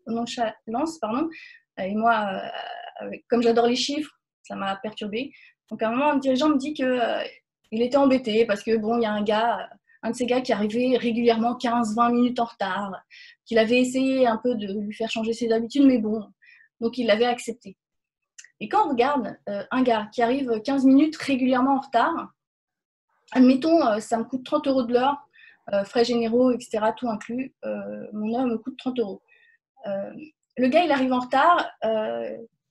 moi, comme j'adore les chiffres, ça m'a perturbée. Donc à un moment, un dirigeant me dit qu'il était embêté parce que bon, il y a un de ces gars qui arrivait régulièrement 15-20 minutes en retard, qu'il avait essayé un peu de lui faire changer ses habitudes, mais bon, donc il l'avait accepté. Et quand on regarde un gars qui arrive 15 minutes régulièrement en retard, admettons, ça me coûte 30 € de l'heure, frais généraux, etc., tout inclus, mon heure me coûte 30 €. Le gars, il arrive en retard,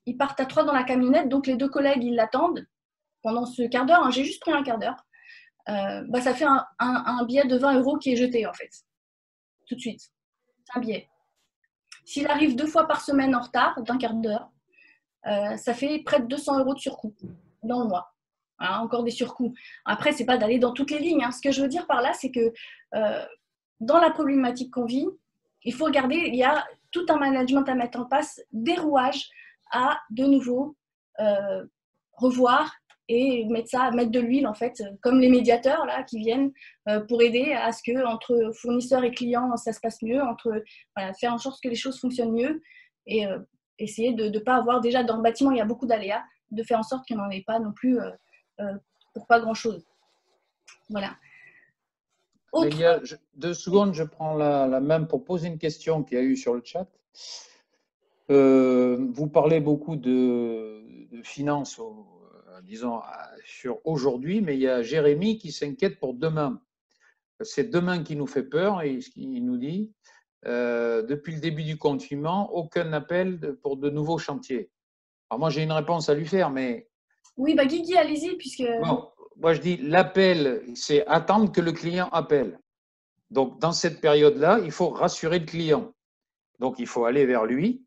ils partent à 3 dans la camionnette, donc les 2 collègues, ils l'attendent pendant ce quart d'heure, hein, j'ai juste pris un quart d'heure. Ça fait un billet de 20 € qui est jeté, en fait, tout de suite. C'est un billet. S'il arrive 2 fois par semaine en retard, d'un quart d'heure, ça fait près de 200 € de surcoût dans le mois. Voilà, encore des surcoûts. Après, ce n'est pas d'aller dans toutes les lignes. Hein. Ce que je veux dire par là, c'est que dans la problématique qu'on vit, il faut regarder, il y a tout un management à mettre en place, des rouages à de nouveau revoir et mettre de l'huile, en fait, comme les médiateurs là, qui viennent pour aider à ce que entre fournisseurs et clients, ça se passe mieux, faire en sorte que les choses fonctionnent mieux et essayer de ne pas avoir, déjà dans le bâtiment, il y a beaucoup d'aléas, de faire en sorte qu'il n'y en ait pas non plus pour pas grand-chose. Voilà. Il y a 2 secondes, je prends la main pour poser une question qu'il y a eu sur le chat. Vous parlez beaucoup de finances, disons, sur aujourd'hui, mais il y a Jérémy qui s'inquiète pour demain. C'est demain qui nous fait peur et il nous dit depuis le début du confinement, aucun appel pour de nouveaux chantiers. Alors moi, j'ai une réponse à lui faire, mais… Oui, Guigui, allez-y, puisque… Bon, moi, je dis, l'appel, c'est attendre que le client appelle. Donc, dans cette période-là, il faut rassurer le client. Donc, il faut aller vers lui.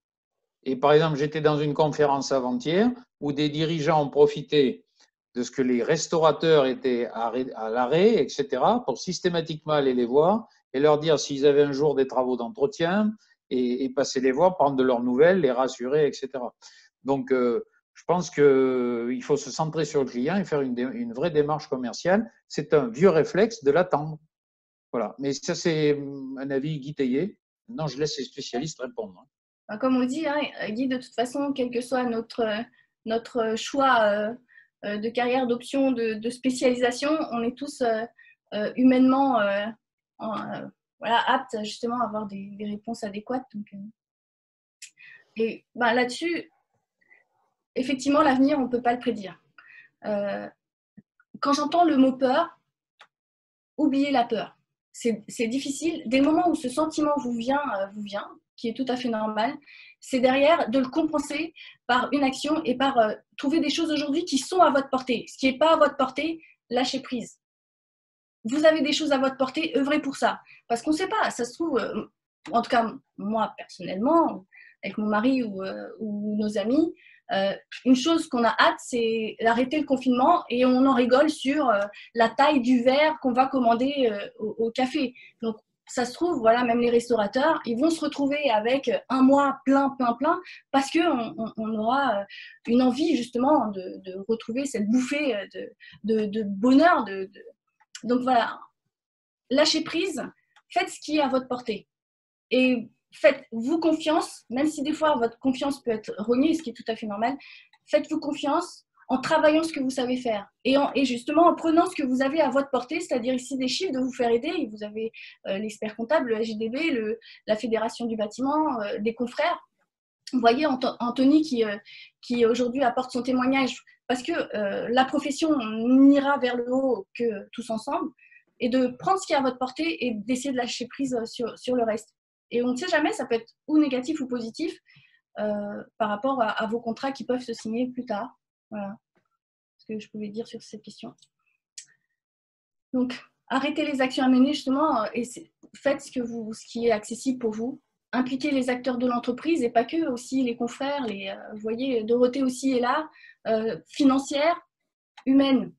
Et par exemple, j'étais dans une conférence avant-hier où des dirigeants ont profité de ce que les restaurateurs étaient à l'arrêt, etc., pour systématiquement aller les voir et leur dire s'ils avaient un jour des travaux d'entretien et passer les voir, prendre de leurs nouvelles, les rassurer, etc. Donc, je pense qu'il faut se centrer sur le client et faire une vraie démarche commerciale. C'est un vieux réflexe de l'attendre. Voilà. Mais ça, c'est un avis Guy Théier. Maintenant, je laisse les spécialistes répondre. Comme on dit, hein, Guy, de toute façon, quel que soit notre choix de carrière, d'option, de spécialisation, on est tous humainement aptes justement à avoir des réponses adéquates. Donc, et là-dessus, effectivement, l'avenir, on ne peut pas le prédire. Quand j'entends le mot peur, oubliez la peur. C'est difficile. Dès le moment où ce sentiment vous vient, qui est tout à fait normal, c'est derrière de le compenser par une action et par trouver des choses aujourd'hui qui sont à votre portée. Ce qui n'est pas à votre portée, lâchez prise. Vous avez des choses à votre portée, œuvrez pour ça. Parce qu'on ne sait pas, ça se trouve, en tout cas, moi personnellement, avec mon mari ou nos amis, Une chose qu'on a hâte, c'est d'arrêter le confinement et on en rigole sur la taille du verre qu'on va commander au café. Donc, ça se trouve, voilà, même les restaurateurs, ils vont se retrouver avec un mois plein, parce qu'on aura une envie justement de retrouver cette bouffée de bonheur. Donc voilà, lâchez prise, faites ce qui est à votre portée. Et faites-vous confiance, même si des fois votre confiance peut être rognée, ce qui est tout à fait normal, faites-vous confiance en travaillant ce que vous savez faire et justement en prenant ce que vous avez à votre portée, c'est-à-dire ici des chiffres, de vous faire aider. Vous avez l'expert comptable, le JDB, la Fédération du bâtiment, des confrères. Vous voyez Anthony qui aujourd'hui apporte son témoignage parce que la profession n'ira vers le haut que tous ensemble, et de prendre ce qui est à votre portée et d'essayer de lâcher prise sur le reste. Et on ne sait jamais, ça peut être ou négatif ou positif par rapport à vos contrats qui peuvent se signer plus tard. Voilà ce que je pouvais dire sur cette question. Donc, arrêtez les actions à mener justement et faites ce qui est accessible pour vous. Impliquez les acteurs de l'entreprise et pas que, aussi les confrères. Vous voyez, Dorothée aussi est là, financière, humaine.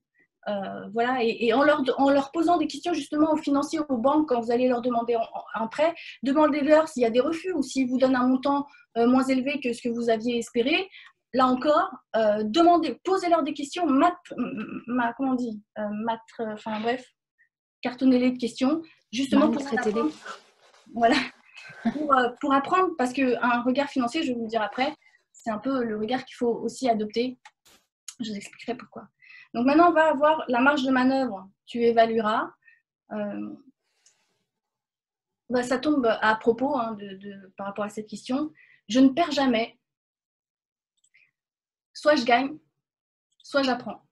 Voilà, et en leur posant des questions justement aux financiers, aux banques, quand vous allez leur demander un prêt, demandez-leur s'il y a des refus ou s'ils vous donnent un montant moins élevé que ce que vous aviez espéré. Là encore, posez-leur des questions, cartonnez-les de questions, justement pour apprendre. Voilà, pour apprendre, parce qu'un regard financier, je vais vous le dire après, c'est un peu le regard qu'il faut aussi adopter. Je vous expliquerai pourquoi. Donc maintenant, on va avoir la marge de manœuvre. Tu évalueras. Ça tombe à propos par rapport à cette question. Je ne perds jamais. Soit je gagne, soit j'apprends.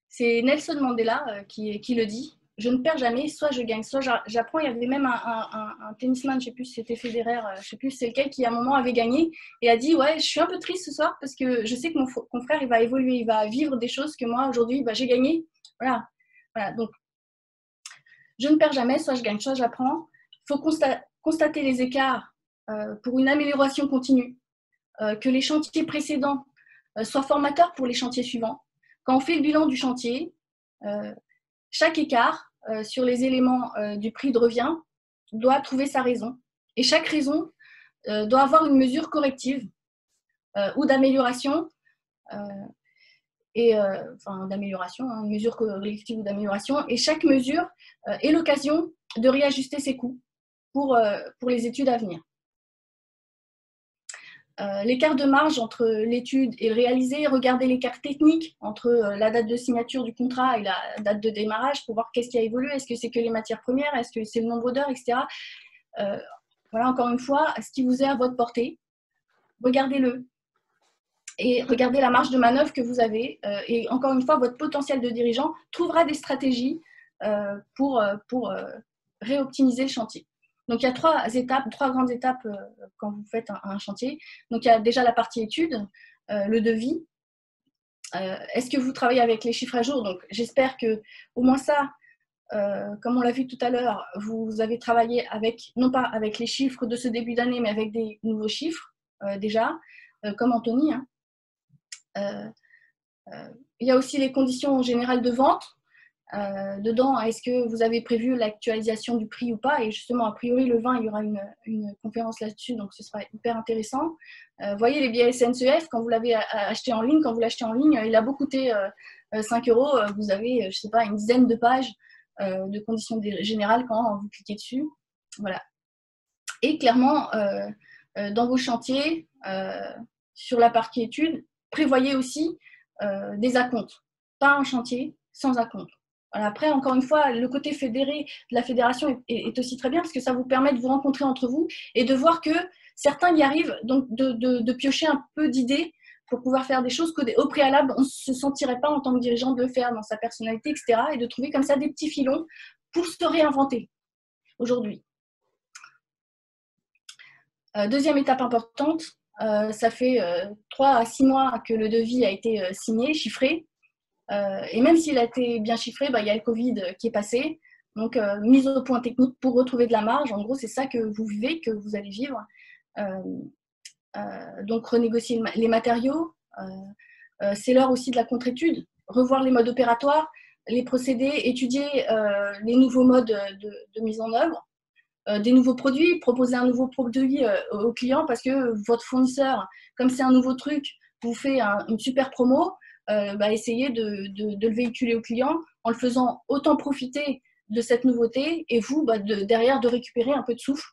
C'est Nelson Mandela qui le dit. Je ne perds jamais, soit je gagne, soit j'apprends. Il y avait même un tennisman, je ne sais plus si c'était Federer, je ne sais plus c'est lequel, qui à un moment avait gagné et a dit « Ouais, je suis un peu triste ce soir parce que je sais que mon confrère, il va évoluer, il va vivre des choses que moi, aujourd'hui, j'ai gagné. » Voilà. Donc, je ne perds jamais, soit je gagne, soit j'apprends. Il faut constater les écarts pour une amélioration continue, que les chantiers précédents soient formateurs pour les chantiers suivants. Quand on fait le bilan du chantier, chaque écart sur les éléments du prix de revient doit trouver sa raison. Et chaque raison doit avoir une mesure corrective ou d'amélioration, une mesure corrective ou d'amélioration. Et chaque mesure est l'occasion de réajuster ses coûts pour les études à venir. L'écart de marge entre l'étude et le réalisé, regardez l'écart technique entre la date de signature du contrat et la date de démarrage pour voir qu'est-ce qui a évolué, est-ce que c'est que les matières premières, est-ce que c'est le nombre d'heures, etc. Voilà, encore une fois, ce qui vous est à votre portée, regardez-le et regardez la marge de manœuvre que vous avez et encore une fois, votre potentiel de dirigeant trouvera des stratégies pour réoptimiser le chantier. Donc, il y a trois grandes étapes quand vous faites un chantier. Donc, il y a déjà la partie étude, le devis. Est-ce que vous travaillez avec les chiffres à jour? Donc, j'espère que au moins ça, comme on l'a vu tout à l'heure, vous avez travaillé non pas avec les chiffres de ce début d'année, mais avec des nouveaux chiffres déjà, comme Anthony. Il y a aussi les conditions générales de vente. Dedans, est-ce que vous avez prévu l'actualisation du prix ou pas? Et justement, a priori, le 20, il y aura une conférence là-dessus, donc ce sera hyper intéressant. Voyez les billets SNCF, quand vous l'avez acheté en ligne, quand vous l'achetez en ligne, il a beau coûter 5 €, vous avez, je ne sais pas, une dizaine de pages de conditions générales quand vous cliquez dessus. Voilà. Et clairement, dans vos chantiers, sur la partie études, prévoyez aussi des acomptes. Pas un chantier sans acompte. Voilà. Après, encore une fois, le côté fédéré de la fédération est aussi très bien parce que ça vous permet de vous rencontrer entre vous et de voir que certains y arrivent, donc de piocher un peu d'idées pour pouvoir faire des choses qu'au préalable, on ne se sentirait pas en tant que dirigeant de le faire dans sa personnalité, etc. Et de trouver comme ça des petits filons pour se réinventer aujourd'hui. Deuxième étape importante, ça fait 3 à 6 mois que le devis a été signé, chiffré. Et même s'il a été bien chiffré, il y a le Covid qui est passé. Donc, mise au point technique pour retrouver de la marge. En gros, c'est ça que vous vivez, que vous allez vivre. Donc, renégocier les matériaux, C'est l'heure aussi de la contre-étude, revoir les modes opératoires, les procédés, étudier les nouveaux modes de mise en œuvre, des nouveaux produits, proposer un nouveau produit au client parce que votre fournisseur, comme c'est un nouveau truc, vous fait une super promo, essayez de le véhiculer au client en le faisant autant profiter de cette nouveauté et vous, derrière, de récupérer un peu de souffle.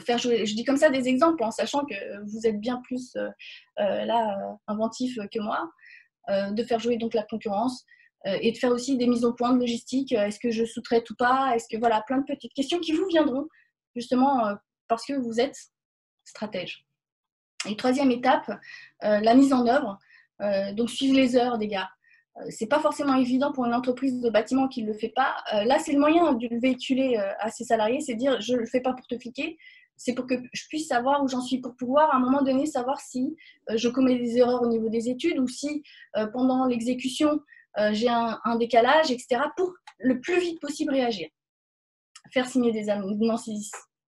Faire jouer, je dis comme ça des exemples en sachant que vous êtes bien plus inventif que moi, de faire jouer donc la concurrence et de faire aussi des mises au point de logistique. Est-ce que je sous-traite ou pas? Est-ce que voilà, plein de petites questions qui vous viendront justement parce que vous êtes stratège. Et troisième étape, la mise en œuvre. Donc suivre les heures des gars. C'est pas forcément évident pour une entreprise de bâtiment qui ne le fait pas. Là, c'est le moyen de le véhiculer à ses salariés, c'est de dire je ne le fais pas pour te fliquer, c'est pour que je puisse savoir où j'en suis, pour pouvoir à un moment donné savoir si je commets des erreurs au niveau des études ou si pendant l'exécution j'ai un décalage, etc. pour le plus vite possible réagir. Faire signer des amendements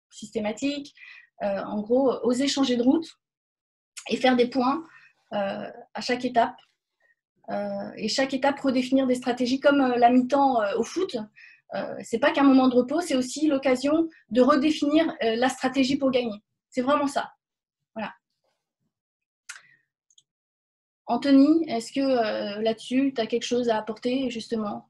systématiques, en gros, oser changer de route et faire des points à chaque étape. Et chaque étape redéfinir des stratégies comme la mi-temps au foot. C'est pas qu'un moment de repos, c'est aussi l'occasion de redéfinir la stratégie pour gagner. C'est vraiment ça. Voilà. Anthony, est-ce que là-dessus, tu as quelque chose à apporter justement?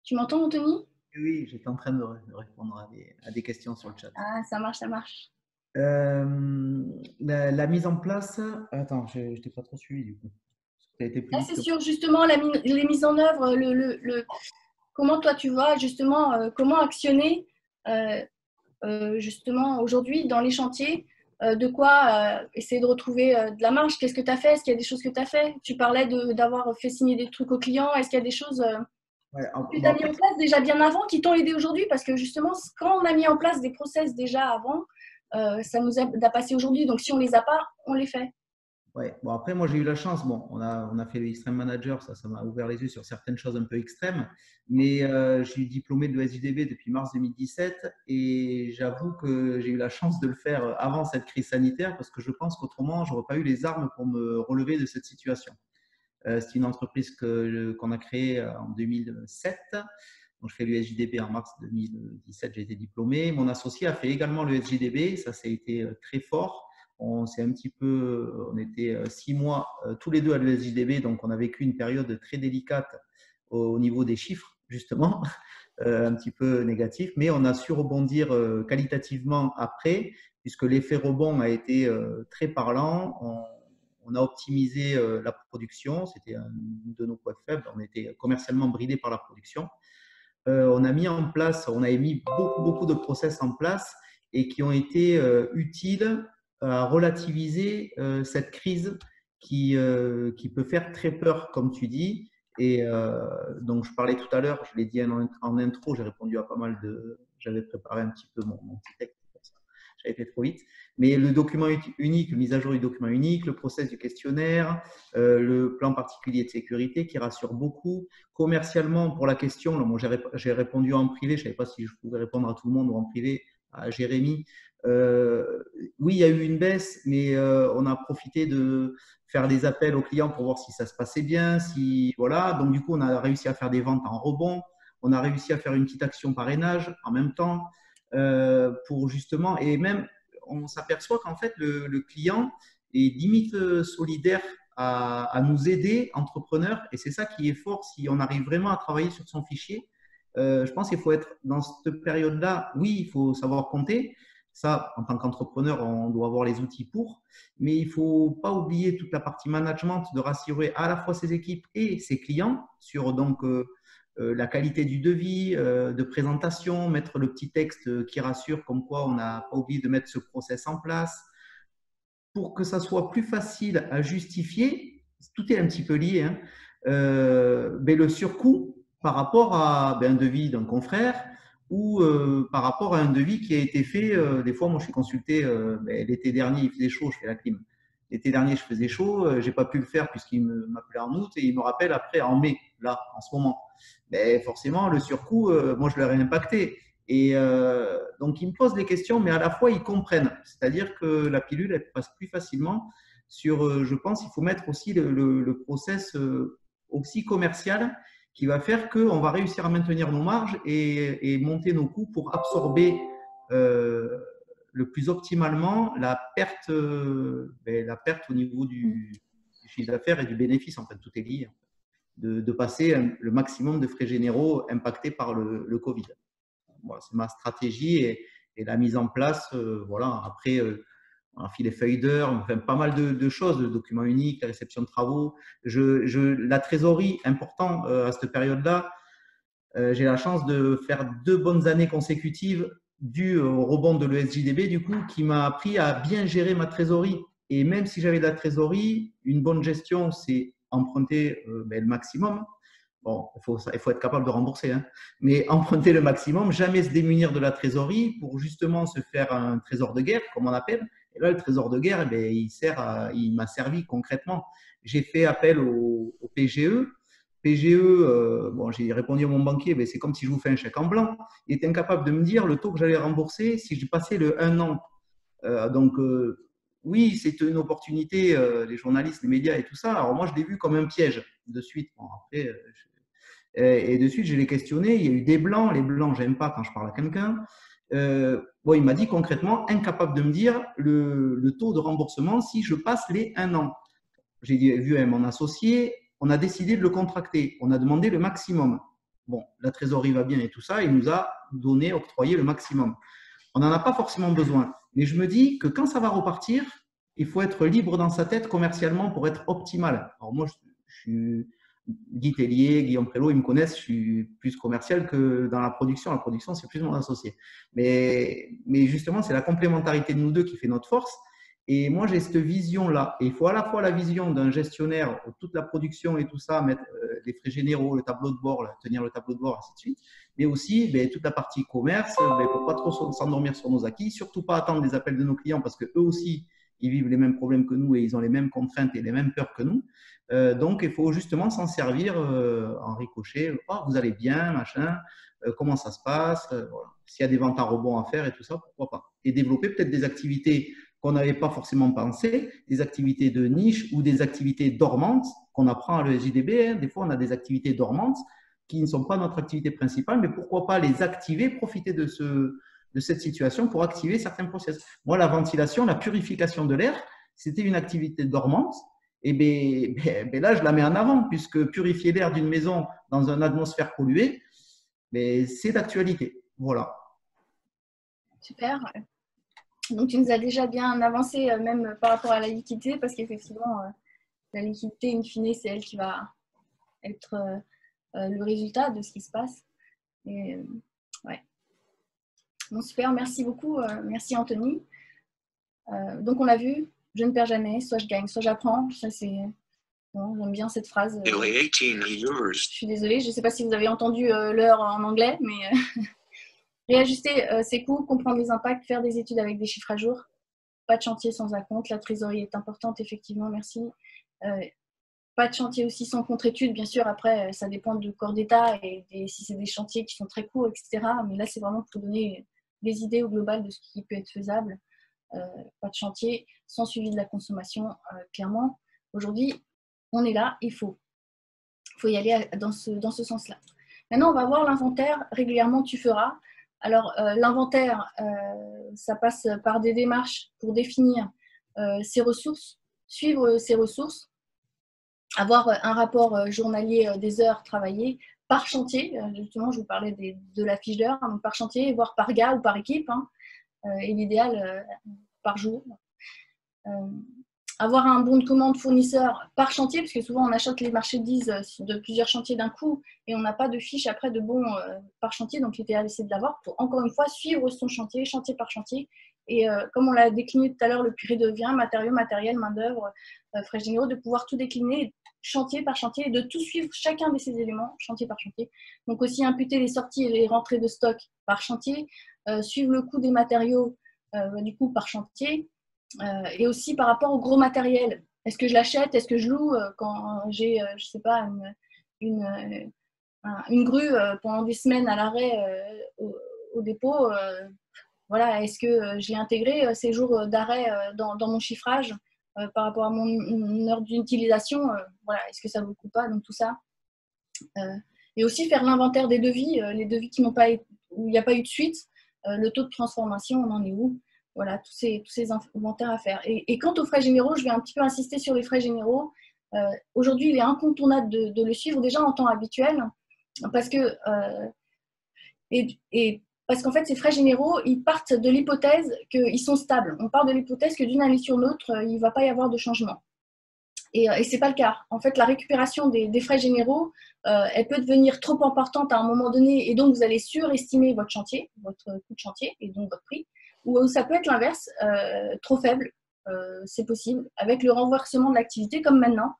Tu m'entends, Anthony? Oui, j'étais en train de répondre à des questions sur le chat. Ah, ça marche, ça marche. La mise en place… Attends, je ne t'ai pas trop suivi du coup. Là, c'est sur justement les mises en œuvre, comment toi tu vois justement, comment actionner justement aujourd'hui dans les chantiers, de quoi essayer de retrouver de la marge. Qu'est-ce que tu as fait? Est-ce qu'il y a des choses que tu as fait? Tu parlais d'avoir fait signer des trucs aux clients. Est-ce qu'il y a des choses que tu as mis en place déjà bien avant qui t'ont aidé aujourd'hui? Parce que justement, quand on a mis en place des process déjà avant, ça nous aide à passer aujourd'hui. Donc si on ne les a pas, on les fait. Ouais. Bon, après, moi, j'ai eu la chance. Bon, on a fait le Extreme Manager, ça m'a ouvert les yeux sur certaines choses un peu extrêmes. Mais je suis diplômé de l'ESJDB depuis mars 2017 et j'avoue que j'ai eu la chance de le faire avant cette crise sanitaire parce que je pense qu'autrement, je n'aurais pas eu les armes pour me relever de cette situation. C'est une entreprise qu'on a créée en 2007. Donc, je fais l'USJDB en mars 2017, j'ai été diplômé. Mon associé a fait également l'USJDB, ça a été très fort. On était 6 mois tous les deux à l'USJDB, donc on a vécu une période très délicate au niveau des chiffres, justement, un petit peu négatif, mais on a su rebondir qualitativement après, puisque l'effet rebond a été très parlant. On a optimisé la production, c'était un de nos points faibles, on était commercialement bridé par la production. On a mis beaucoup de process en place et qui ont été utiles à relativiser cette crise qui peut faire très peur, comme tu dis. Et donc, je parlais tout à l'heure, je l'ai dit en intro, j'ai répondu à pas mal j'avais préparé un petit peu mon petit texte, j'avais fait trop vite. Mais le document unique, mise à jour du document unique, le process du questionnaire, le plan particulier de sécurité qui rassure beaucoup. Commercialement, pour la question, là, moi, j'ai répondu en privé, je ne savais pas si je pouvais répondre à tout le monde ou en privé, à Jérémy. Oui, il y a eu une baisse, mais on a profité de faire des appels aux clients pour voir si ça se passait bien. Voilà. Donc, du coup, on a réussi à faire des ventes en rebond. On a réussi à faire une petite action parrainage en même temps pour justement… Et même, on s'aperçoit qu'en fait, le client est limite solidaire à nous aider, entrepreneurs. Et c'est ça qui est fort si on arrive vraiment à travailler sur son fichier. Je pense qu'il faut être dans cette période-là. Oui, il faut savoir compter. Ça, en tant qu'entrepreneur, on doit avoir les outils pour. Mais il ne faut pas oublier toute la partie management, de rassurer à la fois ses équipes et ses clients sur la qualité du devis, de présentation, mettre le petit texte qui rassure comme quoi on n'a pas oublié de mettre ce process en place pour que ça soit plus facile à justifier. Tout est un petit peu lié. Hein, le surcoût par rapport à un devis d'un confrère ou par rapport à un devis qui a été fait. Des fois, moi, je suis consulté l'été dernier, il faisait chaud, je fais la clim. L'été dernier, je faisais chaud, je n'ai pas pu le faire puisqu'il m'appelait en août et il me rappelle après en mai, là, en ce moment. Mais forcément, le surcoût, moi, je l'aurais impacté. Et donc, ils me posent des questions, mais à la fois, ils comprennent. C'est-à-dire que la pilule, elle passe plus facilement sur, je pense, il faut mettre aussi le process aussi commercial qui va faire qu'on va réussir à maintenir nos marges et monter nos coûts pour absorber le plus optimalement la perte au niveau du chiffre d'affaires et du bénéfice. En fait, tout est lié. De passer le maximum de frais généraux impactés par le Covid. Voilà, c'est ma stratégie et la mise en place. Voilà. Après, on a fait les feuilles d'heures, enfin, pas mal de choses, le document unique, la réception de travaux. La trésorerie, important à cette période-là. J'ai la chance de faire 2 bonnes années consécutives dû au rebond de l'ESJDB, du coup, qui m'a appris à bien gérer ma trésorerie. Et même si j'avais de la trésorerie, une bonne gestion, c'est emprunter le maximum. Bon, il faut être capable de rembourser, hein. Mais emprunter le maximum, jamais se démunir de la trésorerie pour justement se faire un trésor de guerre, comme on appelle. Et là, le trésor de guerre, il m'a servi concrètement. J'ai fait appel au PGE. PGE, bon, j'ai répondu à mon banquier, c'est comme si je vous fais un chèque en blanc. Il est incapable de me dire le taux que j'allais rembourser si je passais le 1 an. Donc, oui, c'est une opportunité, les journalistes, les médias et tout ça. Alors, moi, je l'ai vu comme un piège de suite. Bon, après, et de suite, je l'ai questionné. Il y a eu des blancs. Les blancs, j'aime pas quand je parle à quelqu'un. Bon, il m'a dit concrètement, incapable de me dire le taux de remboursement si je passe les 1 an. J'ai vu à mon associé, on a décidé de le contracter. On a demandé le maximum. Bon, la trésorerie va bien et tout ça. Il nous a octroyé le maximum. On n'en a pas forcément besoin. Mais je me dis que quand ça va repartir, il faut être libre dans sa tête commercialement pour être optimal. Alors moi, je suis Guy Tellier, Guillaume Prélo, ils me connaissent, je suis plus commercial que dans la production. La production, c'est plus mon associé. Mais justement, c'est la complémentarité de nous deux qui fait notre force. Et moi, j'ai cette vision-là. Et il faut à la fois la vision d'un gestionnaire, toute la production et tout ça, mettre les frais généraux, le tableau de bord, tenir le tableau de bord, ainsi de suite. Mais aussi toute la partie commerce, pour ne pas trop s'endormir sur nos acquis, surtout pas attendre les appels de nos clients parce qu'eux aussi, ils vivent les mêmes problèmes que nous et ils ont les mêmes contraintes et les mêmes peurs que nous. Donc, il faut justement s'en servir en ricochet. Oh, vous allez bien, machin, comment ça se passe, voilà. S'il y a des ventes à rebond à faire et tout ça, pourquoi pas. Et développer peut-être des activités qu'on n'avait pas forcément pensé, des activités de niche ou des activités dormantes qu'on apprend à l'ESJDB. Hein. Des fois, on a des activités dormantes qui ne sont pas notre activité principale, mais pourquoi pas les activer, profiter de cette situation pour activer certains process. Moi, la ventilation, la purification de l'air, c'était une activité dormante. Et là, je la mets en avant, puisque purifier l'air d'une maison dans une atmosphère polluée, c'est d'actualité. Voilà. Super. Donc, tu nous as déjà bien avancé, même par rapport à la liquidité, parce qu'effectivement, la liquidité, in fine, c'est elle qui va être le résultat de ce qui se passe. Et, ouais. Bon, super, merci beaucoup. Merci, Anthony. Donc, on l'a vu, je ne perds jamais, soit je gagne, soit j'apprends. Ça, c'est… Bon, j'aime bien cette phrase. Je suis désolée, je ne sais pas si vous avez entendu l'heure en anglais, mais… Réajuster ses coûts, comprendre les impacts, faire des études avec des chiffres à jour. Pas de chantier sans acompte. La trésorerie est importante, effectivement, merci. Pas de chantier aussi sans contre-études, bien sûr. Après, ça dépend du corps d'État et si c'est des chantiers qui sont très courts, etc. Mais là, c'est vraiment pour donner des idées au global de ce qui peut être faisable. Pas de chantier sans suivi de la consommation, clairement. Aujourd'hui, on est là, il faut y aller dans ce sens-là. Maintenant, on va voir l'inventaire. Régulièrement, tu feras. Alors, l'inventaire, ça passe par des démarches pour définir ses ressources, suivre ses ressources, avoir un rapport journalier des heures travaillées par chantier. Justement, je vous parlais de la fiche d'heure, donc par chantier, voire par gars ou par équipe, hein, et l'idéal par jour. Avoir un bon de commande fournisseur par chantier, parce que souvent on achète les marchandises de plusieurs chantiers d'un coup et on n'a pas de fiche après de bon par chantier, donc l'idéal c'est de l'avoir pour encore une fois suivre son chantier, chantier par chantier. Et comme on l'a décliné tout à l'heure, le prix devient matériaux, matériel, main-d'œuvre, frais généraux, de pouvoir tout décliner chantier par chantier et de tout suivre chacun de ces éléments, chantier par chantier. Donc aussi imputer les sorties et les rentrées de stock par chantier, suivre le coût des matériaux du coup par chantier. Et aussi par rapport au gros matériel. Est-ce que je l'achète? Est-ce que je loue quand j'ai, je sais pas, une grue pendant des semaines à l'arrêt au dépôt, voilà, est-ce que j'ai intégré ces jours d'arrêt dans mon chiffrage par rapport à mon heure d'utilisation, voilà, est-ce que ça vaut le coup ou pas, donc tout ça. Et aussi faire l'inventaire des devis, les devis qui n'ont pas où il n'y a pas eu de suite, le taux de transformation, on en est où, voilà, tous ces inventaires à faire. Et quant aux frais généraux, je vais un petit peu insister sur les frais généraux. Aujourd'hui, il est incontournable de le suivre déjà en temps habituel, parce que parce qu'en fait, ces frais généraux, ils partent de l'hypothèse qu'ils sont stables. On part de l'hypothèse que d'une année sur l'autre, il ne va pas y avoir de changement. Et ce n'est pas le cas. En fait, la récupération des frais généraux, elle peut devenir trop importante à un moment donné, et donc vous allez surestimer votre chantier, votre coût de chantier, et donc votre prix. Ou ça peut être l'inverse, trop faible, c'est possible. Avec le renversement de l'activité, comme maintenant,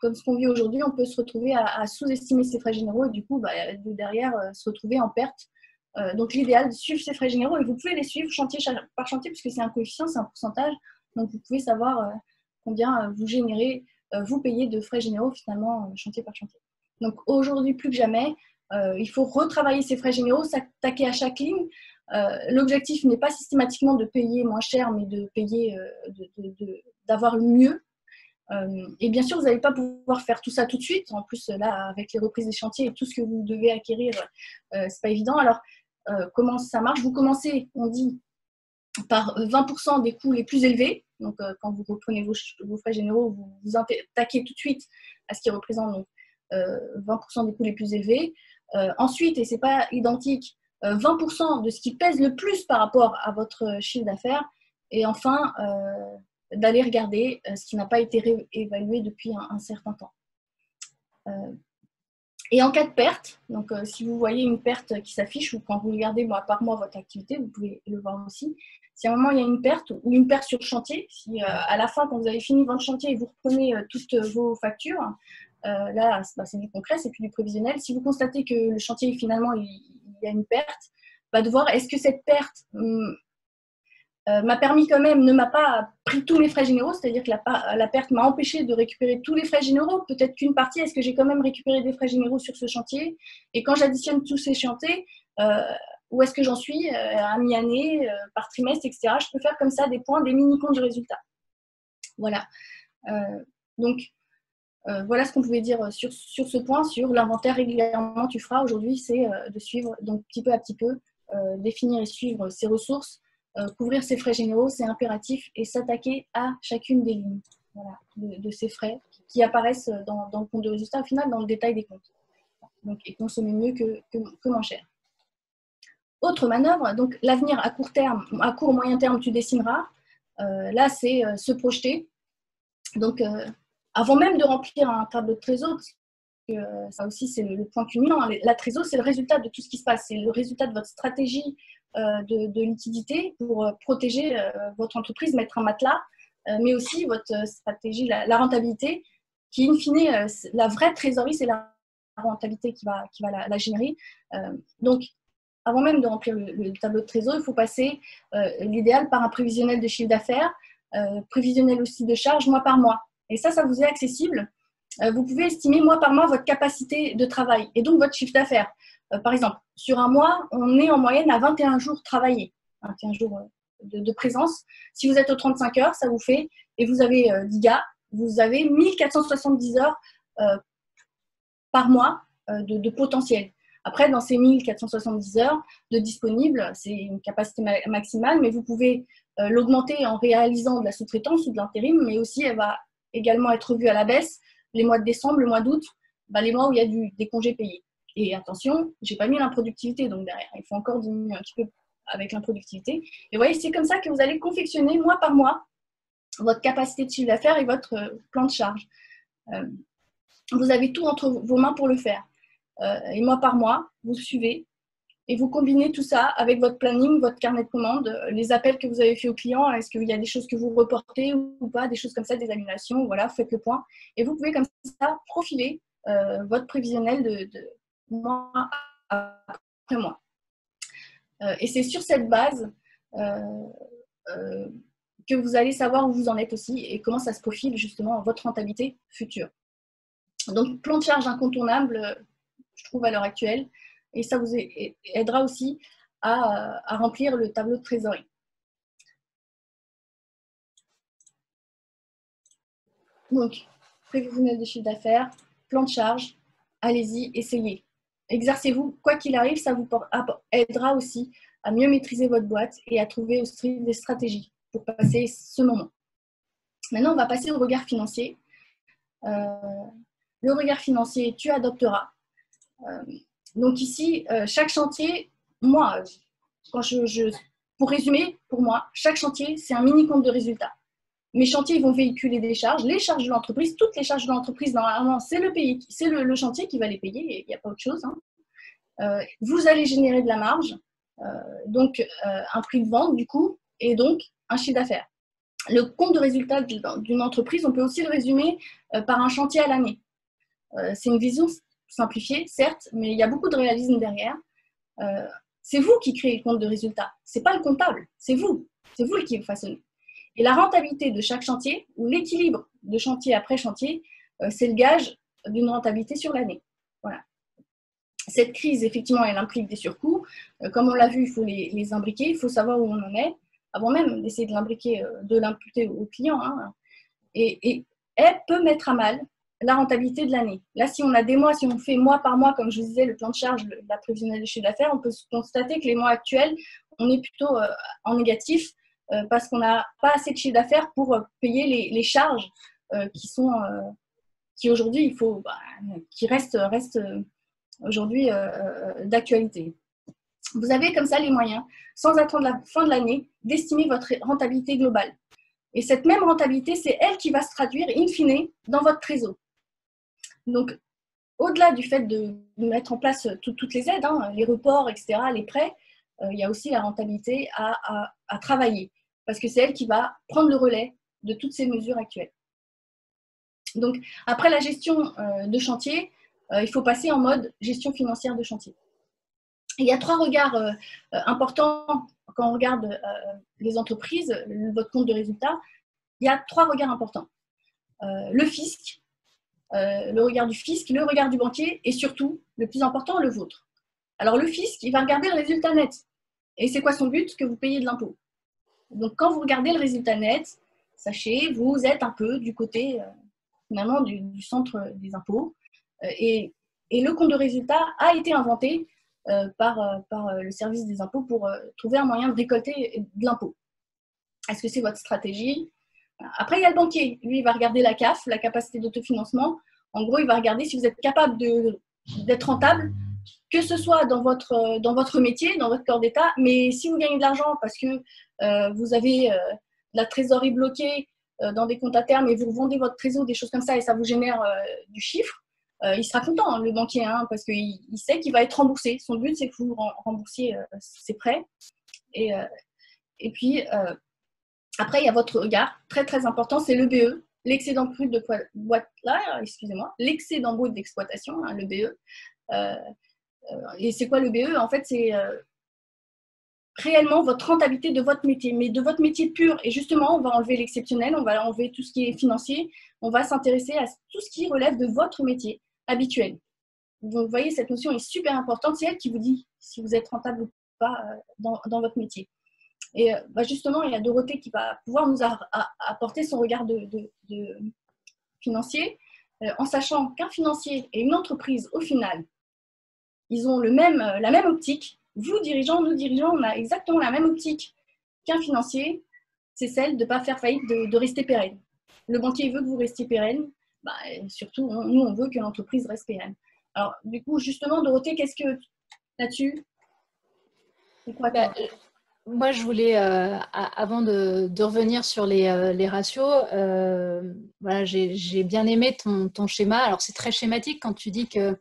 comme ce qu'on vit aujourd'hui, on peut se retrouver à sous-estimer ses frais généraux et du coup, derrière, se retrouver en perte. Donc l'idéal, c'est de suivre ces frais généraux, et vous pouvez les suivre chantier par chantier, puisque c'est un coefficient, c'est un pourcentage. Donc vous pouvez savoir combien vous générez, vous payez de frais généraux finalement chantier par chantier. Donc aujourd'hui, plus que jamais, il faut retravailler ces frais généraux, s'attaquer à chaque ligne. L'objectif n'est pas systématiquement de payer moins cher, mais de payer, d'avoir mieux. Et bien sûr, vous n'allez pas pouvoir faire tout ça tout de suite. En plus, là, avec les reprises des chantiers et tout ce que vous devez acquérir, c'est pas évident. Alors, comment ça marche? Vous commencez, on dit, par 20% des coûts les plus élevés. Donc, quand vous reprenez vos frais généraux, vous attaquez tout de suite à ce qui représente donc, 20% des coûts les plus élevés. Ensuite, et ce n'est pas identique, 20% de ce qui pèse le plus par rapport à votre chiffre d'affaires. Et enfin, d'aller regarder ce qui n'a pas été réévalué depuis un certain temps. Et en cas de perte, donc si vous voyez une perte qui s'affiche, ou quand vous regardez mois par mois votre activité, vous pouvez le voir aussi. Si à un moment il y a une perte, ou une perte sur le chantier, si à la fin, quand vous avez fini votre chantier et vous reprenez toutes vos factures, là c'est du concret, c'est plus du prévisionnel. Si vous constatez que le chantier finalement il y a une perte, de voir est-ce que cette perte m'a permis quand même, ne m'a pas pris tous mes frais généraux, c'est-à-dire que la perte m'a empêché de récupérer tous les frais généraux, peut-être qu'une partie, est-ce que j'ai quand même récupéré des frais généraux sur ce chantier? Et quand j'additionne tous ces chantiers, où est-ce que j'en suis à mi-année, par trimestre, etc. Je peux faire comme ça des points, des mini-comptes du résultat. Voilà. Donc, voilà ce qu'on pouvait dire sur ce point, sur l'inventaire régulièrement tu feras. Aujourd'hui, c'est de suivre, donc petit peu à petit peu, définir et suivre ses ressources, couvrir ses frais généraux, c'est impératif, et s'attaquer à chacune des lignes, voilà, de ces frais qui apparaissent dans le compte de résultat, au final, dans le détail des comptes. Donc, et consommer mieux que moins cher. Autre manœuvre, donc l'avenir à court terme, à court moyen terme, tu dessineras. Là, c'est se projeter. Donc, avant même de remplir un tableau de trésor, parce que ça aussi, c'est le point culminant. La trésor, c'est le résultat de tout ce qui se passe. C'est le résultat de votre stratégie de liquidité pour protéger votre entreprise, mettre un matelas, mais aussi votre stratégie, la rentabilité, qui, in fine, la vraie trésorerie, c'est la rentabilité qui va la générer. Donc, avant même de remplir le tableau de trésor, il faut passer l'idéal par un prévisionnel de chiffre d'affaires, prévisionnel aussi de charges, mois par mois. Et ça vous est accessible. Vous pouvez estimer mois par mois votre capacité de travail et donc votre chiffre d'affaires. Par exemple, sur un mois, on est en moyenne à 21 jours travaillés, 21 jours de présence. Si vous êtes aux 35 heures, ça vous fait, et vous avez 10 gars, vous avez 1470 heures par mois de potentiel. Après, dans ces 1470 heures de disponibles, c'est une capacité maximale, mais vous pouvez l'augmenter en réalisant de la sous-traitance ou de l'intérim, mais aussi elle va également être revue à la baisse les mois de décembre, le mois d'août, les mois où il y a des congés payés. Et attention, je n'ai pas mis l'improductivité, donc derrière, il faut encore diminuer un petit peu avec l'improductivité. Et vous voyez, c'est comme ça que vous allez confectionner mois par mois votre capacité de chiffre d'affaires et votre plan de charge. Vous avez tout entre vos mains pour le faire. Et mois par mois, vous suivez et vous combinez tout ça avec votre planning, votre carnet de commandes, les appels que vous avez fait aux clients, est-ce qu'il y a des choses que vous reportez ou pas, des choses comme ça, des annulations, voilà, faites le point. Et vous pouvez comme ça profiler votre prévisionnel de mois après mois. Et c'est sur cette base que vous allez savoir où vous en êtes aussi et comment ça se profile justement votre rentabilité future. Donc, plan de charge incontournable, je trouve à l'heure actuelle. et ça vous aidera aussi à remplir le tableau de trésorerie. Donc, prévisionnel de chiffre d'affaires, plan de charge, allez-y, essayez. Exercez-vous, quoi qu'il arrive, ça vous aidera aussi à mieux maîtriser votre boîte et à trouver aussi des stratégies pour passer ce moment. Maintenant, on va passer au regard financier. Le regard financier, tu adopteras. Donc ici, chaque chantier, moi, pour résumer, pour moi, chaque chantier, c'est un mini compte de résultats. Mes chantiers vont véhiculer des charges, les charges de l'entreprise, toutes les charges de l'entreprise, normalement, c'est le chantier qui va les payer, il n'y a pas autre chose. Vous allez générer de la marge, donc un prix de vente du coup, et donc un chiffre d'affaires. Le compte de résultat d'une entreprise, on peut aussi le résumer par un chantier à l'année. C'est une vision simplifiée, certes, mais il y a beaucoup de réalisme derrière. C'est vous qui créez le compte de résultat, ce n'est pas le comptable, c'est vous qui le façonnez. Et la rentabilité de chaque chantier, ou l'équilibre de chantier après chantier, c'est le gage d'une rentabilité sur l'année. Voilà. Cette crise, effectivement, elle implique des surcoûts. Comme on l'a vu, il faut les imbriquer, il faut savoir où on en est, avant même d'essayer de l'imbriquer, de l'imputer au client. Et elle peut mettre à mal la rentabilité de l'année. Là, si on a des mois, si on fait mois par mois, comme je vous disais, le plan de charge, la prévisionnelle de chiffre d'affaires, on peut constater que les mois actuels, on est plutôt en négatif, parce qu'on n'a pas assez de chiffre d'affaires pour payer les charges qui aujourd'hui, il faut, qui restent aujourd'hui d'actualité. Vous avez comme ça les moyens, sans attendre la fin de l'année, d'estimer votre rentabilité globale. Et cette même rentabilité, c'est elle qui va se traduire in fine dans votre trésor. Donc, au-delà du fait de mettre en place toutes les aides, les reports, etc., les prêts, il y a aussi la rentabilité à travailler, parce que c'est elle qui va prendre le relais de toutes ces mesures actuelles. Donc, après la gestion de chantier, il faut passer en mode gestion financière de chantier. Et il y a 3 regards importants quand on regarde les entreprises, votre compte de résultat. Il y a 3 regards importants. Le fisc, le regard du fisc, le regard du banquier et surtout, le plus important, le vôtre. Alors, le fisc, il va regarder le résultat net. Et c'est quoi son but? Que vous payez de l'impôt. Donc, quand vous regardez le résultat net, sachez, vous êtes un peu du côté, finalement, du centre des impôts. Et le compte de résultat a été inventé par le service des impôts pour trouver un moyen de récolter de l'impôt. Est-ce que c'est votre stratégie? Après, il y a le banquier. Lui, il va regarder la CAF, la capacité d'autofinancement. En gros, il va regarder si vous êtes capable d'être rentable, que ce soit dans votre métier, dans votre corps d'État, mais si vous gagnez de l'argent parce que vous avez de la trésorerie bloquée dans des comptes à terme et vous vendez votre trésor, des choses comme ça, et ça vous génère du chiffre, il sera content, le banquier, parce qu'il sait qu'il va être remboursé. Son but, c'est que vous remboursiez ses prêts. Et puis, après, il y a votre regard, très très important, c'est le BE, l'excédent brut de l'excédent brut d'exploitation, le BE. Et c'est quoi le BE? En fait, c'est réellement votre rentabilité de votre métier, mais de votre métier pur. Et justement, on va enlever l'exceptionnel, on va enlever tout ce qui est financier, on va s'intéresser à tout ce qui relève de votre métier habituel. Donc, vous voyez, cette notion est super importante. C'est elle qui vous dit si vous êtes rentable ou pas dans votre métier. Et justement, il y a Dorothée qui va pouvoir nous apporter son regard de financier, en sachant qu'un financier et une entreprise, au final, ils ont la même optique. Vous, dirigeants, nous, dirigeants, on a exactement la même optique qu'un financier. C'est celle de ne pas faire faillite, de rester pérenne. Le banquier veut que vous restiez pérenne. Surtout, nous, on veut que l'entreprise reste pérenne. Alors, du coup, justement, Dorothée, qu'est-ce que là-dessus? C'est quoi, toi? Moi, je voulais, avant de revenir sur les ratios, voilà, j'ai bien aimé ton schéma. Alors, c'est très schématique quand tu dis que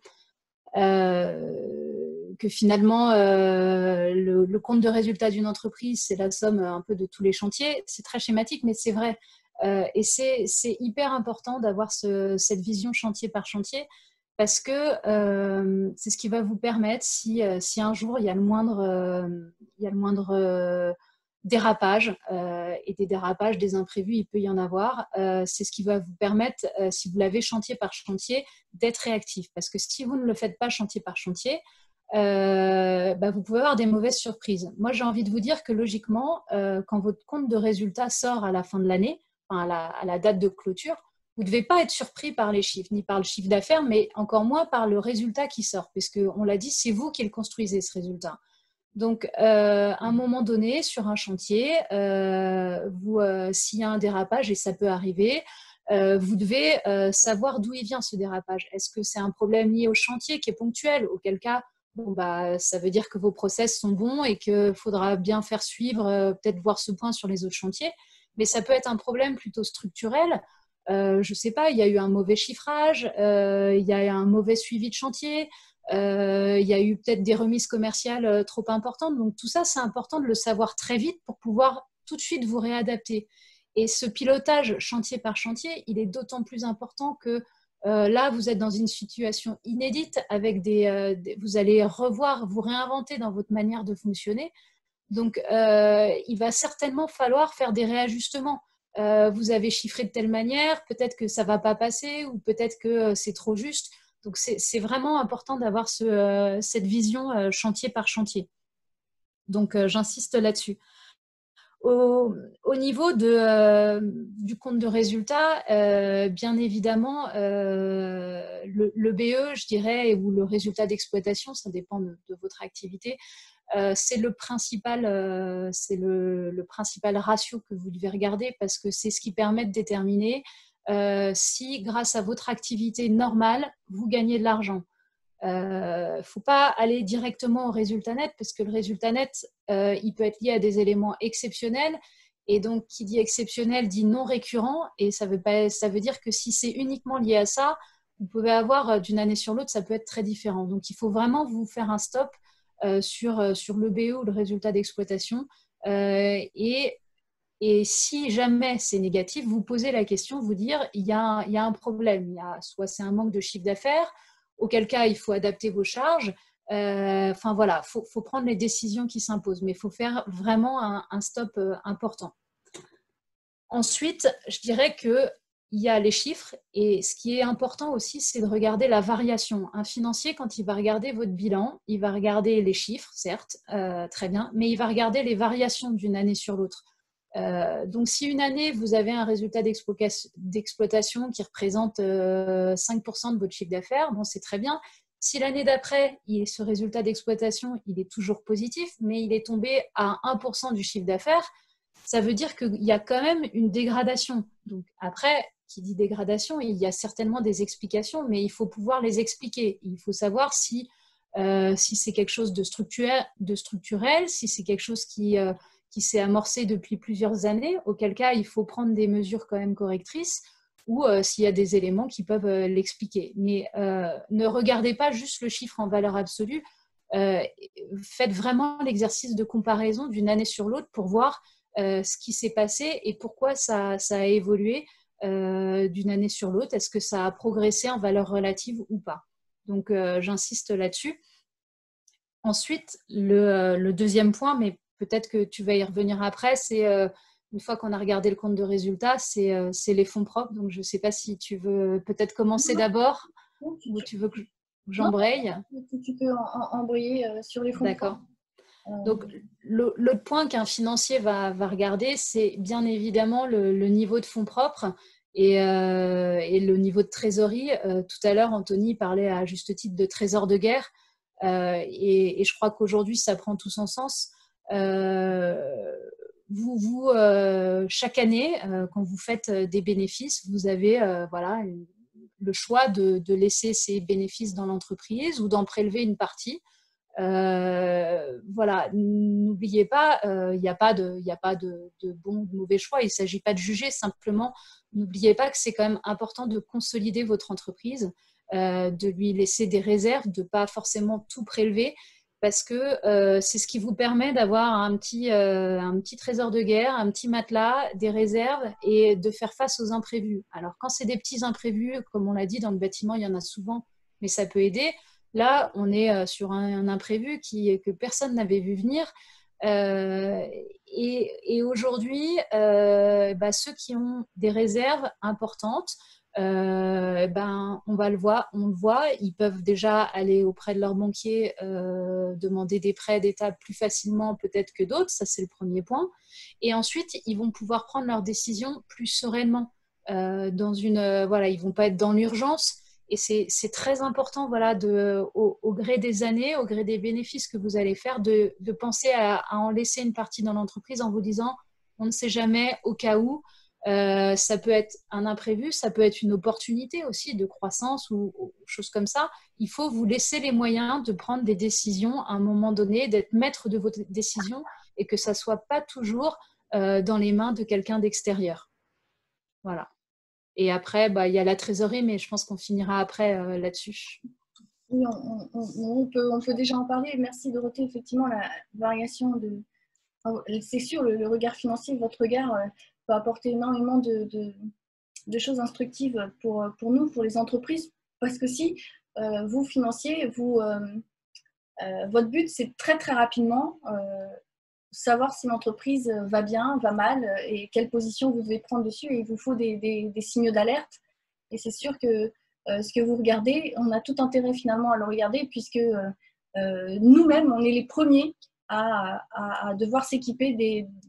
finalement, le compte de résultat d'une entreprise, c'est la somme un peu de tous les chantiers. C'est très schématique, mais c'est vrai. Et c'est hyper important d'avoir cette vision chantier par chantier, parce que c'est ce qui va vous permettre, si un jour il y a le moindre dérapage, et des dérapages, des imprévus, il peut y en avoir, c'est ce qui va vous permettre, si vous l'avez chantier par chantier, d'être réactif. Parce que si vous ne le faites pas chantier par chantier, vous pouvez avoir des mauvaises surprises. Moi, j'ai envie de vous dire que logiquement, quand votre compte de résultat sort à la fin de l'année, enfin à la date de clôture, vous ne devez pas être surpris par les chiffres, ni par le chiffre d'affaires, mais encore moins par le résultat qui sort, puisque on l'a dit, c'est vous qui le construisez, ce résultat. Donc, à un moment donné, sur un chantier, s'il y a un dérapage, et ça peut arriver, vous devez savoir d'où il vient ce dérapage. Est-ce que c'est un problème lié au chantier qui est ponctuel, auquel cas, ça veut dire que vos process sont bons et qu'il faudra bien faire suivre, peut-être voir ce point sur les autres chantiers. Mais ça peut être un problème plutôt structurel. Je ne sais pas, il y a eu un mauvais chiffrage, il y a un mauvais suivi de chantier, il y a eu peut-être des remises commerciales trop importantes. Donc tout ça, c'est important de le savoir très vite pour pouvoir tout de suite vous réadapter. Et ce pilotage chantier par chantier, il est d'autant plus important que là, vous êtes dans une situation inédite avec vous allez revoir, vous réinventer dans votre manière de fonctionner. Donc, il va certainement falloir faire des réajustements. Vous avez chiffré de telle manière, peut-être que ça ne va pas passer ou peut-être que c'est trop juste. Donc, c'est vraiment important d'avoir cette vision chantier par chantier. Donc, j'insiste là-dessus. Au niveau du compte de résultat, bien évidemment, le BE, je dirais, ou le résultat d'exploitation, ça dépend de votre activité, c'est le principal ratio que vous devez regarder parce que c'est ce qui permet de déterminer si, grâce à votre activité normale, vous gagnez de l'argent. Il ne faut pas aller directement au résultat net parce que le résultat net, il peut être lié à des éléments exceptionnels. Et donc, qui dit exceptionnel dit non récurrent. Et ça veut dire que si c'est uniquement lié à ça, vous pouvez avoir d'une année sur l'autre, ça peut être très différent. Donc, il faut vraiment vous faire un stop sur le BE ou le résultat d'exploitation. Et si jamais c'est négatif, vous posez la question, vous dire, il y a un problème. Soit c'est un manque de chiffre d'affaires, auquel cas il faut adapter vos charges. Enfin voilà, faut prendre les décisions qui s'imposent, mais il faut faire vraiment un stop important. Ensuite, je dirais qu'il y a les chiffres et ce qui est important aussi, c'est de regarder la variation. Un financier, quand il va regarder votre bilan, il va regarder les chiffres, certes, très bien, mais il va regarder les variations d'une année sur l'autre. Donc, si une année, vous avez un résultat d'exploitation qui représente 5% de votre chiffre d'affaires, bon, c'est très bien. Si l'année d'après, ce résultat d'exploitation, il est toujours positif, mais il est tombé à 1% du chiffre d'affaires, ça veut dire qu'il y a quand même une dégradation. Donc, après, qui dit dégradation, il y a certainement des explications, mais il faut pouvoir les expliquer. Il faut savoir si c'est quelque chose de structurel, si c'est quelque chose qui s'est amorcé depuis plusieurs années, auquel cas il faut prendre des mesures quand même correctrices, ou s'il y a des éléments qui peuvent l'expliquer. Mais ne regardez pas juste le chiffre en valeur absolue, faites vraiment l'exercice de comparaison d'une année sur l'autre pour voir ce qui s'est passé et pourquoi ça a évolué d'une année sur l'autre. Est-ce que ça a progressé en valeur relative ou pas? Donc, j'insiste là-dessus. Ensuite, le deuxième point, mais peut-être que tu vas y revenir après, c'est une fois qu'on a regardé le compte de résultat, c'est les fonds propres. Donc, je ne sais pas si tu veux peut-être commencer d'abord ou tu veux que j'embraye. Tu peux embrayer sur les fonds propres. D'accord. Donc, l'autre point qu'un financier va regarder, c'est bien évidemment le niveau de fonds propres et le niveau de trésorerie. Tout à l'heure, Anthony parlait à juste titre de trésor de guerre. Et je crois qu'aujourd'hui, ça prend tout son sens. Chaque année, quand vous faites des bénéfices, vous avez le choix de laisser ces bénéfices dans l'entreprise ou d'en prélever une partie. N'oubliez pas, il n'y a pas de bon ou de mauvais choix. Il ne s'agit pas de juger, simplement, n'oubliez pas que c'est quand même important de consolider votre entreprise, de lui laisser des réserves, de ne pas forcément tout prélever, parce que c'est ce qui vous permet d'avoir un petit trésor de guerre, un petit matelas, des réserves et de faire face aux imprévus. Alors, quand c'est des petits imprévus, comme on l'a dit, dans le bâtiment, il y en a souvent, mais ça peut aider. Là, on est sur un imprévu que personne n'avait vu venir. Et aujourd'hui, ceux qui ont des réserves importantes, on le voit, ils peuvent déjà aller auprès de leur banquier, demander des prêts d'État plus facilement peut-être que d'autres, ça c'est le premier point. Et ensuite, ils vont pouvoir prendre leurs décisions plus sereinement. Ils vont pas être dans l'urgence. Et c'est très important, voilà, au gré des années, au gré des bénéfices que vous allez faire, de penser à en laisser une partie dans l'entreprise en vous disant, on ne sait jamais, au cas où. Ça peut être un imprévu, ça peut être une opportunité aussi de croissance ou choses comme ça. Il faut vous laisser les moyens de prendre des décisions à un moment donné, d'être maître de vos décisions et que ça ne soit pas toujours dans les mains de quelqu'un d'extérieur. Voilà. Et après, il y a la trésorerie, mais je pense qu'on finira après là-dessus. Oui, on peut déjà en parler. Merci Dorothée. Effectivement, la variation c'est sûr, le regard financier, votre regard peut apporter énormément de choses instructives pour nous, pour les entreprises. Parce que si vous, financiers, votre but, c'est très très rapidement savoir si l'entreprise va bien, va mal et quelle position vous devez prendre dessus. Et il vous faut des signaux d'alerte. Et c'est sûr que ce que vous regardez, on a tout intérêt finalement à le regarder puisque nous-mêmes, on est les premiers à devoir s'équiper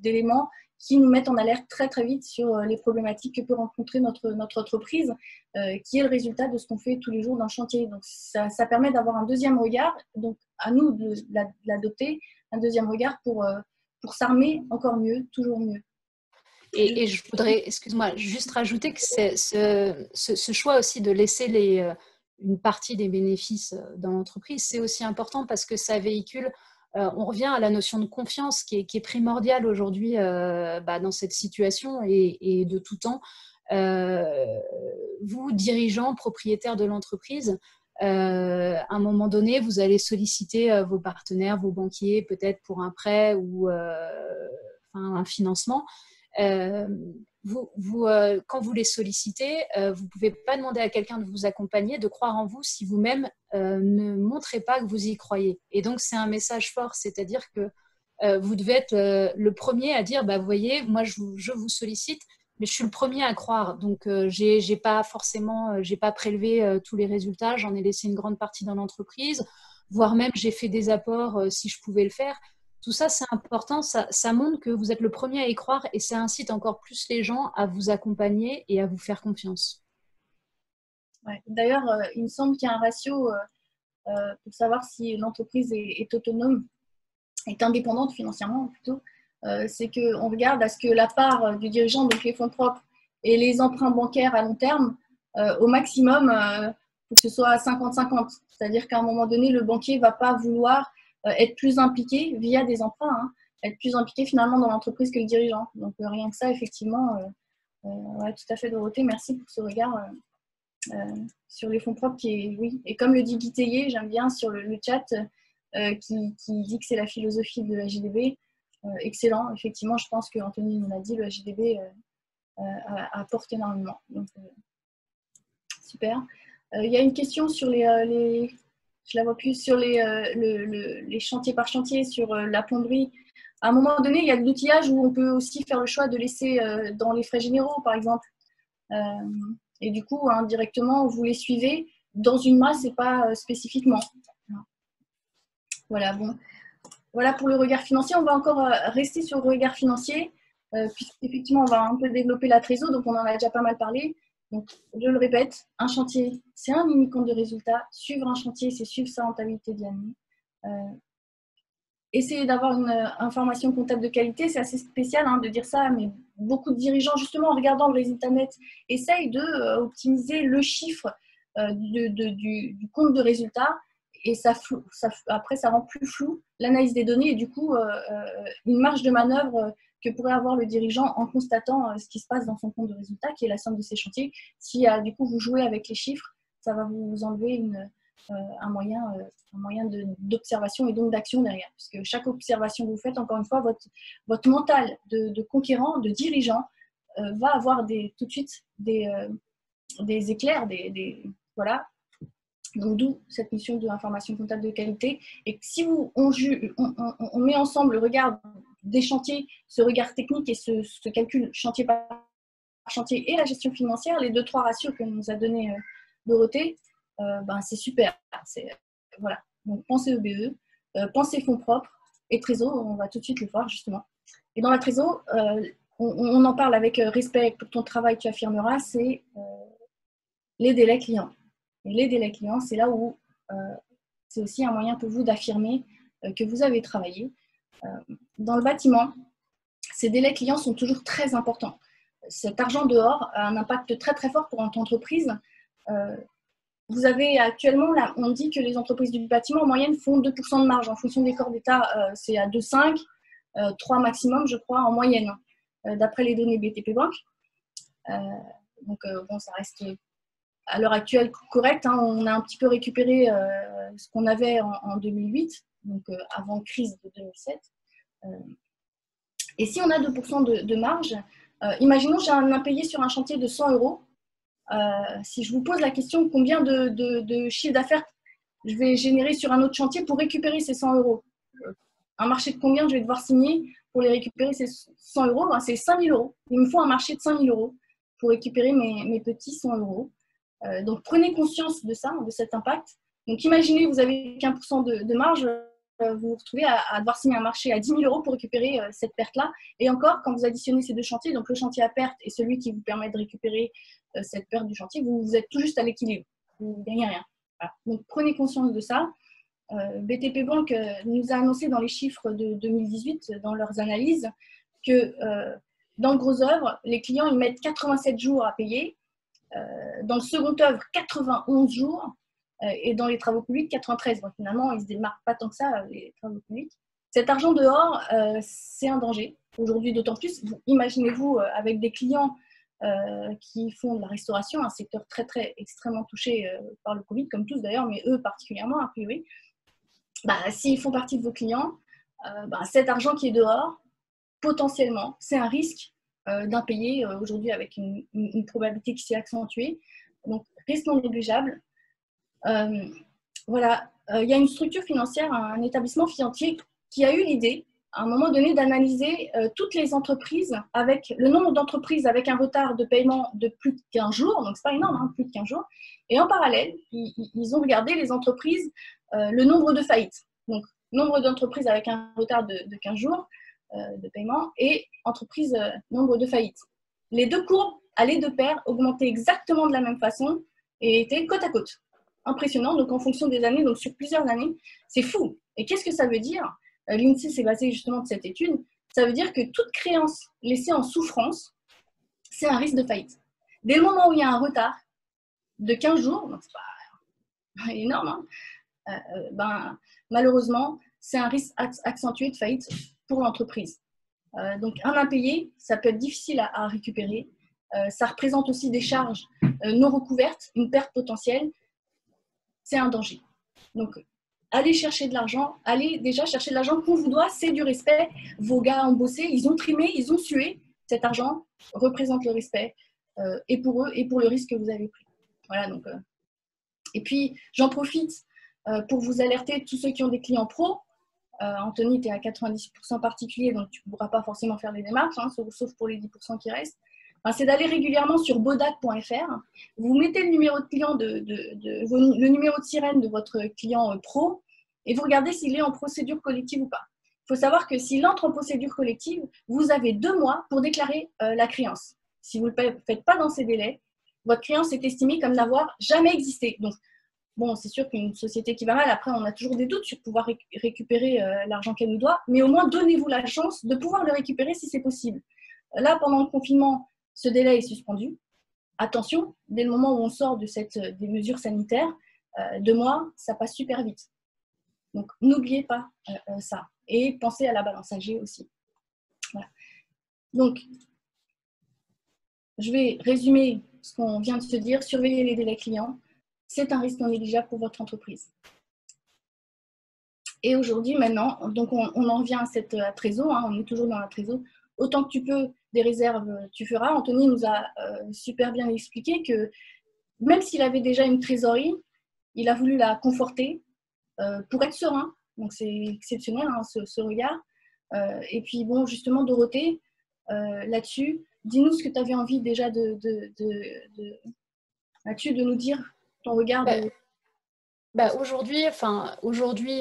d'éléments qui nous mettent en alerte très très vite sur les problématiques que peut rencontrer notre entreprise, qui est le résultat de ce qu'on fait tous les jours dans le chantier. Donc ça permet d'avoir un deuxième regard, donc à nous de l'adopter, un deuxième regard pour s'armer encore mieux, toujours mieux. Et je voudrais, excuse-moi, juste rajouter que ce choix aussi de laisser une partie des bénéfices dans l'entreprise, c'est aussi important parce que ça véhicule, on revient à la notion de confiance qui est primordiale aujourd'hui dans cette situation et de tout temps. Vous, dirigeants, propriétaires de l'entreprise, à un moment donné, vous allez solliciter vos partenaires, vos banquiers, peut-être pour un prêt ou un financement. Quand vous les sollicitez, vous ne pouvez pas demander à quelqu'un de vous accompagner, de croire en vous si vous-même ne montrez pas que vous y croyez. Et donc, c'est un message fort, c'est-à-dire que vous devez être le premier à dire, vous voyez, moi, je vous sollicite, mais je suis le premier à croire. Donc, j'ai pas prélevé tous les résultats, j'en ai laissé une grande partie dans l'entreprise, voire même j'ai fait des apports si je pouvais le faire. Tout ça, c'est important, ça montre que vous êtes le premier à y croire et ça incite encore plus les gens à vous accompagner et à vous faire confiance. Ouais. D'ailleurs, il me semble qu'il y a un ratio pour savoir si l'entreprise est autonome, est indépendante financièrement plutôt. C'est qu'on regarde à ce que la part du dirigeant, donc les fonds propres et les emprunts bancaires à long terme, au maximum, faut que ce soit à 50-50. C'est-à-dire qu'à un moment donné, le banquier ne va pas vouloir être plus impliqué via des emprunts, être plus impliqué finalement dans l'entreprise que le dirigeant. Donc rien que ça, effectivement, ouais, tout à fait Dorothée, merci pour ce regard sur les fonds propres oui. Et comme le dit Guy Tellier, j'aime bien sur le chat, qui dit que c'est la philosophie de la JDB. Excellent, effectivement, je pense qu'Anthony nous l'a dit, le JDB apporte énormément. Donc, super. Il y a une question sur je la vois plus, sur les chantiers par chantier, sur la plomberie. À un moment donné, il y a de l'outillage où on peut aussi faire le choix de laisser dans les frais généraux, par exemple. Et du coup, indirectement, vous les suivez dans une masse et pas spécifiquement. Voilà, bon. Voilà pour le regard financier. On va encore rester sur le regard financier, puisqu'effectivement, on va un peu développer la trésor, donc on en a déjà pas mal parlé. Donc, je le répète, un chantier, c'est un mini compte de résultats. Suivre un chantier, c'est suivre sa rentabilité de l'année. Essayer d'avoir une information comptable de qualité, c'est assez spécial de dire ça, mais beaucoup de dirigeants, justement, en regardant le résultat net, essayent d'optimiser le chiffre du compte de résultat, et après, ça rend plus flou l'analyse des données, et du coup, une marge de manœuvre que pourrait avoir le dirigeant en constatant ce qui se passe dans son compte de résultat, qui est la somme de ses chantiers. Si, du coup, vous jouez avec les chiffres, ça va vous enlever un moyen d'observation et donc d'action derrière. Puisque chaque observation que vous faites, encore une fois, votre mental de conquérant, de dirigeant, va avoir tout de suite des éclairs, voilà. Donc d'où cette mission de l'information comptable de qualité. Et si on met ensemble le regard des chantiers, ce regard technique et ce calcul chantier par chantier et la gestion financière, les 2-3 ratios que nous a donné Dorothée, c'est super. Voilà. Donc, pensez EBE, pensez fonds propres et Trésor, on va tout de suite le voir justement. Et dans la Trésor, on en parle avec respect pour ton travail, tu affirmeras, c'est les délais clients. Et les délais clients, c'est là où c'est aussi un moyen pour vous d'affirmer que vous avez travaillé. Dans le bâtiment, ces délais clients sont toujours très importants. Cet argent dehors a un impact très très fort pour notre entreprise. Vous avez actuellement, là, on dit que les entreprises du bâtiment en moyenne font 2% de marge. En fonction des corps d'État, c'est à 2,5, 3 maximum, je crois, en moyenne, d'après les données BTP Bank. Donc, ça reste à l'heure actuelle correct. Hein. On a un petit peu récupéré ce qu'on avait en 2008, donc avant crise de 2007. Et si on a 2% de marge, imaginons j'ai un impayé sur un chantier de 100 euros. Si je vous pose la question combien de chiffre d'affaires je vais générer sur un autre chantier pour récupérer ces 100 euros, un marché de combien je vais devoir signer pour les récupérer ces 100 euros, c'est 5 000 euros. Il me faut un marché de 5 000 euros pour récupérer mes petits 100 euros. Donc prenez conscience de ça, de cet impact. Donc imaginez vous avez qu'un % de marge, vous vous retrouvez à devoir signer un marché à 10 000 euros pour récupérer cette perte-là. Et encore, quand vous additionnez ces deux chantiers, donc le chantier à perte et celui qui vous permet de récupérer cette perte du chantier, vous êtes tout juste à l'équilibre. Vous ne gagnez rien. Voilà. Donc prenez conscience de ça. BTP Bank nous a annoncé dans les chiffres de 2018, dans leurs analyses, que dans le gros œuvre, les clients ils mettent 87 jours à payer. Dans le second œuvre, 91 jours. Et dans les travaux publics, 93. Donc finalement, ils ne se démarquent pas tant que ça, les travaux publics. Cet argent dehors, c'est un danger. Aujourd'hui, d'autant plus, imaginez-vous avec des clients qui font de la restauration, un secteur très, très extrêmement touché par le Covid, comme tous d'ailleurs, mais eux particulièrement, a priori. S'ils font partie de vos clients, cet argent qui est dehors, potentiellement, c'est un risque d'impayé aujourd'hui avec une probabilité qui s'est accentuée. Donc, risque non négligeable. Voilà, il y a une structure financière, un établissement financier qui a eu l'idée, à un moment donné, d'analyser toutes les entreprises, avec le nombre d'entreprises avec un retard de paiement de plus de 15 jours, donc c'est pas énorme, hein, plus de 15 jours, et en parallèle, ils ont regardé les entreprises, le nombre de faillites, donc nombre d'entreprises avec un retard de 15 jours de paiement et entreprises, nombre de faillites. Les deux courbes allaient de pair, augmentaient exactement de la même façon et étaient côte à côte. Impressionnant, donc en fonction des années, donc sur plusieurs années, c'est fou. Et qu'est-ce que ça veut dire? L'INSEE s'est basé justement de cette étude. Ça veut dire que toute créance laissée en souffrance, c'est un risque de faillite. Dès le moment où il y a un retard de 15 jours, donc c'est pas énorme, malheureusement, c'est un risque accentué de faillite pour l'entreprise. Donc un impayé, ça peut être difficile à récupérer. Ça représente aussi des charges non recouvertes, une perte potentielle. C'est un danger. Donc, allez chercher de l'argent. Allez déjà chercher de l'argent qu'on vous doit. C'est du respect. Vos gars ont bossé, ils ont trimé, ils ont sué. Cet argent représente le respect et pour eux et pour le risque que vous avez pris. Voilà, donc, et puis, j'en profite pour vous alerter, tous ceux qui ont des clients pros. Anthony, tu es à 90% particulier, donc tu ne pourras pas forcément faire les démarches, hein, sauf pour les 10% qui restent. C'est d'aller régulièrement sur bodac.fr. Vous mettez le numéro de client le numéro de sirène de votre client pro et vous regardez s'il est en procédure collective ou pas. Il faut savoir que s'il entre en procédure collective, vous avez 2 mois pour déclarer la créance. Si vous ne le faites pas dans ces délais, votre créance est estimée comme n'avoir jamais existé. Donc, bon, c'est sûr qu'une société qui va mal, après, on a toujours des doutes sur pouvoir récupérer l'argent qu'elle nous doit, mais au moins, donnez-vous la chance de pouvoir le récupérer si c'est possible. Là, pendant le confinement, ce délai est suspendu. Attention, dès le moment où on sort des mesures sanitaires, 2 mois, ça passe super vite. Donc, n'oubliez pas ça. Et pensez à la balance âgée aussi. Voilà. Donc, je vais résumer ce qu'on vient de se dire. Surveillez les délais clients. C'est un risque non négligeable pour votre entreprise. Et aujourd'hui, maintenant, donc on en revient à cette trésor. Hein, on est toujours dans la trésor. Autant que tu peux, des réserves, tu feras. Anthony nous a super bien expliqué que même s'il avait déjà une trésorerie, il a voulu la conforter pour être serein. Donc, c'est exceptionnel, hein, ce regard. Et puis, bon, justement, Dorothée, là-dessus, dis-nous ce que tu avais envie déjà Mathieu, de nous dire ton regard de... Aujourd'hui,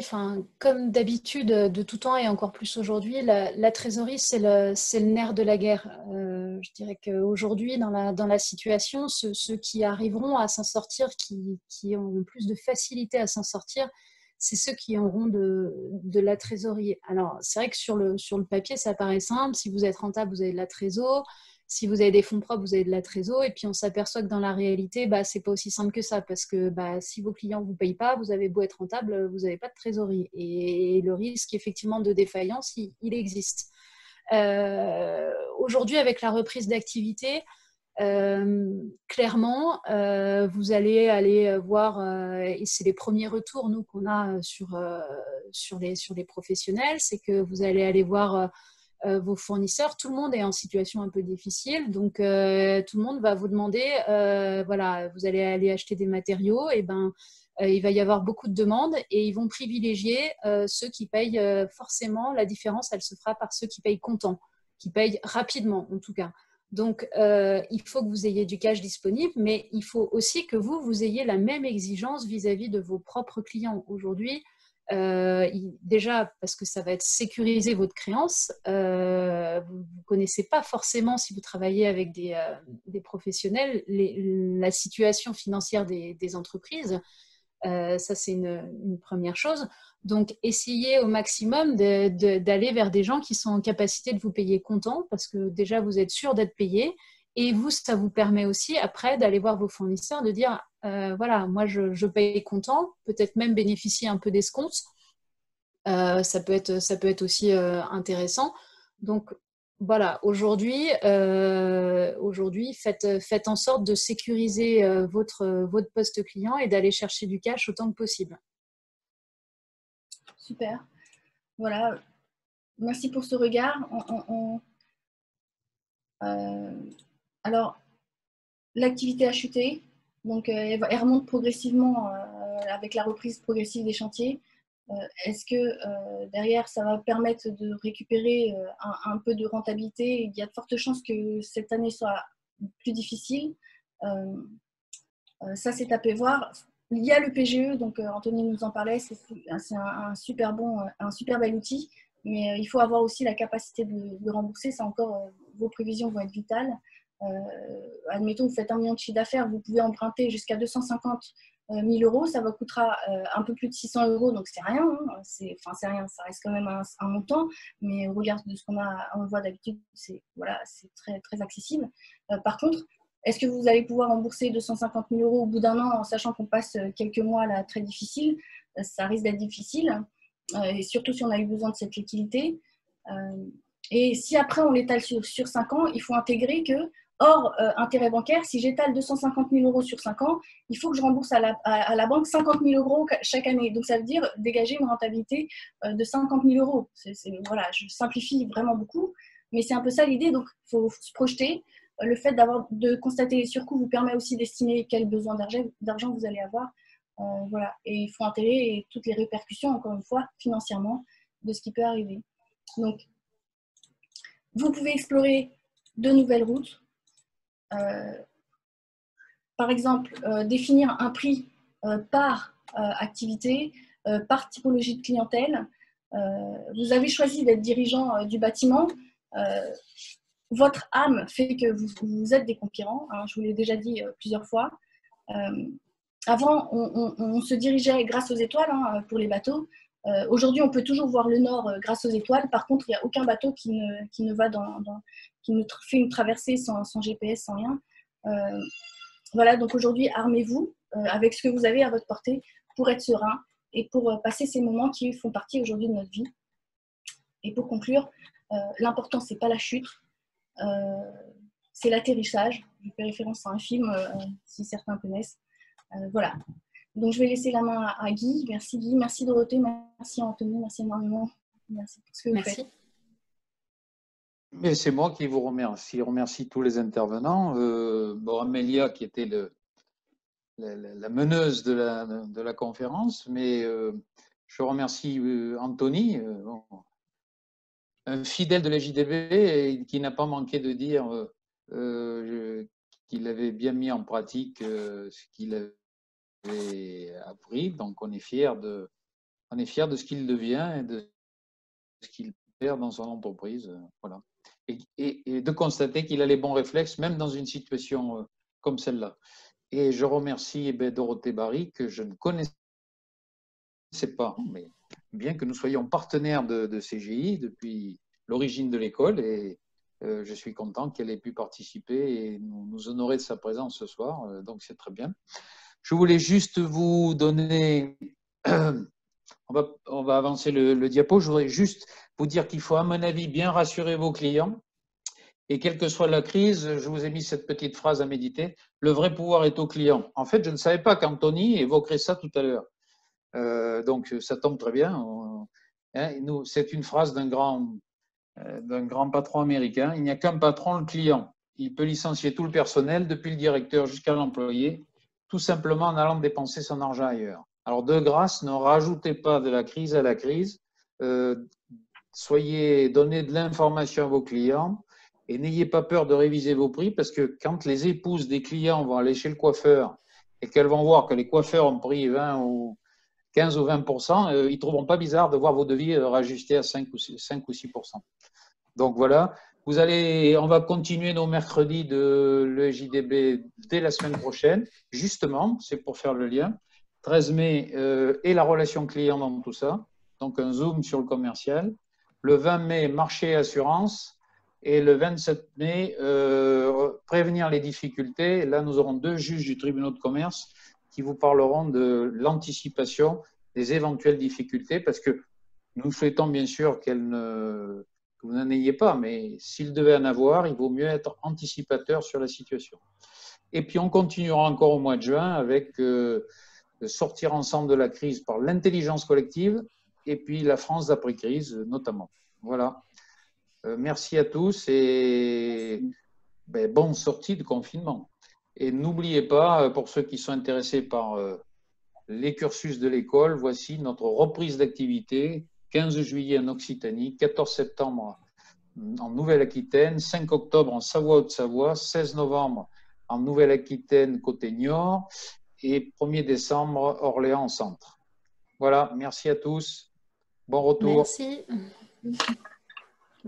comme d'habitude, de tout temps et encore plus aujourd'hui, la trésorerie, c'est le nerf de la guerre. Je dirais qu'aujourd'hui, dans la situation, ceux qui arriveront à s'en sortir, qui auront plus de facilité à s'en sortir, c'est ceux qui auront de la trésorerie. Alors, c'est vrai que sur le papier, ça paraît simple. Si vous êtes rentable, vous avez de la trésor. Si vous avez des fonds propres, vous avez de la trésor. Et puis, on s'aperçoit que dans la réalité, c'est pas aussi simple que ça. Parce que si vos clients ne vous payent pas, vous avez beau être rentable, vous n'avez pas de trésorerie. Et le risque, effectivement, de défaillance, il existe. Aujourd'hui, avec la reprise d'activité, clairement, vous allez aller voir, et c'est les premiers retours nous qu'on a sur les professionnels, c'est que vous allez aller voir vos fournisseurs. Tout le monde est en situation un peu difficile, donc tout le monde va vous demander, voilà, vous allez aller acheter des matériaux, et il va y avoir beaucoup de demandes et ils vont privilégier ceux qui payent forcément. La différence, elle se fera par ceux qui payent comptant, qui payent rapidement en tout cas. Donc, il faut que vous ayez du cash disponible, mais il faut aussi que vous ayez la même exigence vis-à-vis de vos propres clients. Aujourd'hui, déjà, parce que ça va être sécuriser votre créance, vous ne connaissez pas forcément, si vous travaillez avec des professionnels, la situation financière des entreprises. Ça, c'est une première chose. Donc, essayez au maximum d'aller vers des gens qui sont en capacité de vous payer comptant, parce que déjà, vous êtes sûr d'être payé. Et vous, ça vous permet aussi, après, d'aller voir vos fournisseurs, de dire, voilà, moi, je paye comptant, peut-être même bénéficier un peu d'escompte. Ça peut être aussi intéressant. Donc, voilà, aujourd'hui, faites en sorte de sécuriser votre poste client et d'aller chercher du cash autant que possible. Super. Voilà. Merci pour ce regard. Alors, l'activité a chuté. Donc, elle remonte progressivement avec la reprise progressive des chantiers. Est-ce que derrière, ça va permettre de récupérer un peu de rentabilité? Il y a de fortes chances que cette année soit plus difficile. Ça, c'est à voir. Il y a le PGE, donc Anthony nous en parlait, c'est un super bel outil, mais il faut avoir aussi la capacité de rembourser. Ça encore, vos prévisions vont être vitales. Admettons, vous faites 1 million de chiffre d'affaires, vous pouvez emprunter jusqu'à 250 000 euros, ça vous coûtera un peu plus de 600 euros, donc c'est rien, hein, c'est rien, ça reste quand même un montant, mais au regard de ce on voit d'habitude, c'est très, très accessible. Par contre, est-ce que vous allez pouvoir rembourser 250 000 euros au bout d'1 an en sachant qu'on passe quelques mois là très difficiles? Ça risque d'être difficile, et surtout si on a eu besoin de cette liquidité. Et si après on l'étale sur 5 ans, il faut intégrer que, hors intérêt bancaire, si j'étale 250 000 euros sur 5 ans, il faut que je rembourse à la banque 50 000 euros chaque année. Donc ça veut dire dégager une rentabilité de 50 000 euros. Voilà, je simplifie vraiment beaucoup, mais c'est un peu ça l'idée. Donc il faut se projeter. Le fait de constater les surcoûts vous permet aussi d'estimer quel besoin d'argent vous allez avoir. Voilà. Et il faut intégrer toutes les répercussions, encore une fois, financièrement, de ce qui peut arriver. Donc, vous pouvez explorer de nouvelles routes. Par exemple, définir un prix par activité, par typologie de clientèle. Vous avez choisi d'être dirigeant du bâtiment. Votre âme fait que vous êtes des conquérants, hein, je vous l'ai déjà dit plusieurs fois. Avant, on se dirigeait grâce aux étoiles pour les bateaux. Aujourd'hui, on peut toujours voir le nord grâce aux étoiles. Par contre, il n'y a aucun bateau qui ne va qui ne fait une traversée sans GPS, sans rien. Voilà, donc aujourd'hui, armez-vous avec ce que vous avez à votre portée pour être serein et pour passer ces moments qui font partie aujourd'hui de notre vie. Et pour conclure, l'important, ce n'est pas la chute, c'est l'atterrissage. Je fais référence à un film, si certains connaissent. Voilà. Donc, je vais laisser la main à Guy. Merci Guy, merci Dorothée, merci Anthony, merci énormément. Merci pour ce que vous faites. Mais c'est moi qui vous remercie. Je remercie tous les intervenants. Amélia qui était la meneuse de la conférence, mais je remercie Anthony, un fidèle de la JDB et qui n'a pas manqué de dire qu'il avait bien mis en pratique ce qu'il avait appris. Donc, on est fier de ce qu'il devient et de ce qu'il perd dans son entreprise. Voilà. Et de constater qu'il a les bons réflexes, même dans une situation comme celle-là. Et je remercie Dorothée Barry, que je ne connaissais pas, mais bien que nous soyons partenaires de CGI depuis l'origine de l'école, et je suis content qu'elle ait pu participer et nous honorer de sa présence ce soir, donc c'est très bien. Je voulais juste vous donner, on va avancer le diapo, je voudrais juste vous dire qu'il faut à mon avis bien rassurer vos clients, et quelle que soit la crise, je vous ai mis cette petite phrase à méditer, le vrai pouvoir est au client. En fait, je ne savais pas qu'Anthony évoquerait ça tout à l'heure. Donc, ça tombe très bien. C'est une phrase d'un grand patron américain. Il n'y a qu'un patron, le client. Il peut licencier tout le personnel, depuis le directeur jusqu'à l'employé, tout simplement en allant dépenser son argent ailleurs. Alors, de grâce, ne rajoutez pas de la crise à la crise. Donnez de l'information à vos clients et n'ayez pas peur de réviser vos prix, parce que quand les épouses des clients vont aller chez le coiffeur et qu'elles vont voir que les coiffeurs ont pris 20 ou 15 ou 20%, ils ne trouveront pas bizarre de voir vos devis rajustés à 5 ou 6%. Donc voilà, on va continuer nos mercredis de l'EJDB dès la semaine prochaine. Justement, c'est pour faire le lien. 13 mai et la relation client dans tout ça. Donc un zoom sur le commercial. Le 20 mai, marché et assurance. Et le 27 mai, prévenir les difficultés. Là, nous aurons 2 juges du tribunal de commerce qui vous parleront de l'anticipation des éventuelles difficultés, parce que nous souhaitons bien sûr que vous n'en ayez pas, mais s'il devait en avoir, il vaut mieux être anticipateur sur la situation. Et puis on continuera encore au mois de juin avec sortir ensemble de la crise par l'intelligence collective et puis la France d'après-crise notamment. Voilà. Merci à tous et bonne sortie de confinement. Et n'oubliez pas, pour ceux qui sont intéressés par les cursus de l'école, voici notre reprise d'activité. 15 juillet en Occitanie, 14 septembre en Nouvelle-Aquitaine, 5 octobre en Savoie-Haute-Savoie, 16 novembre en Nouvelle-Aquitaine côté Niort et 1er décembre Orléans Centre. Voilà, merci à tous. Bon retour. Merci.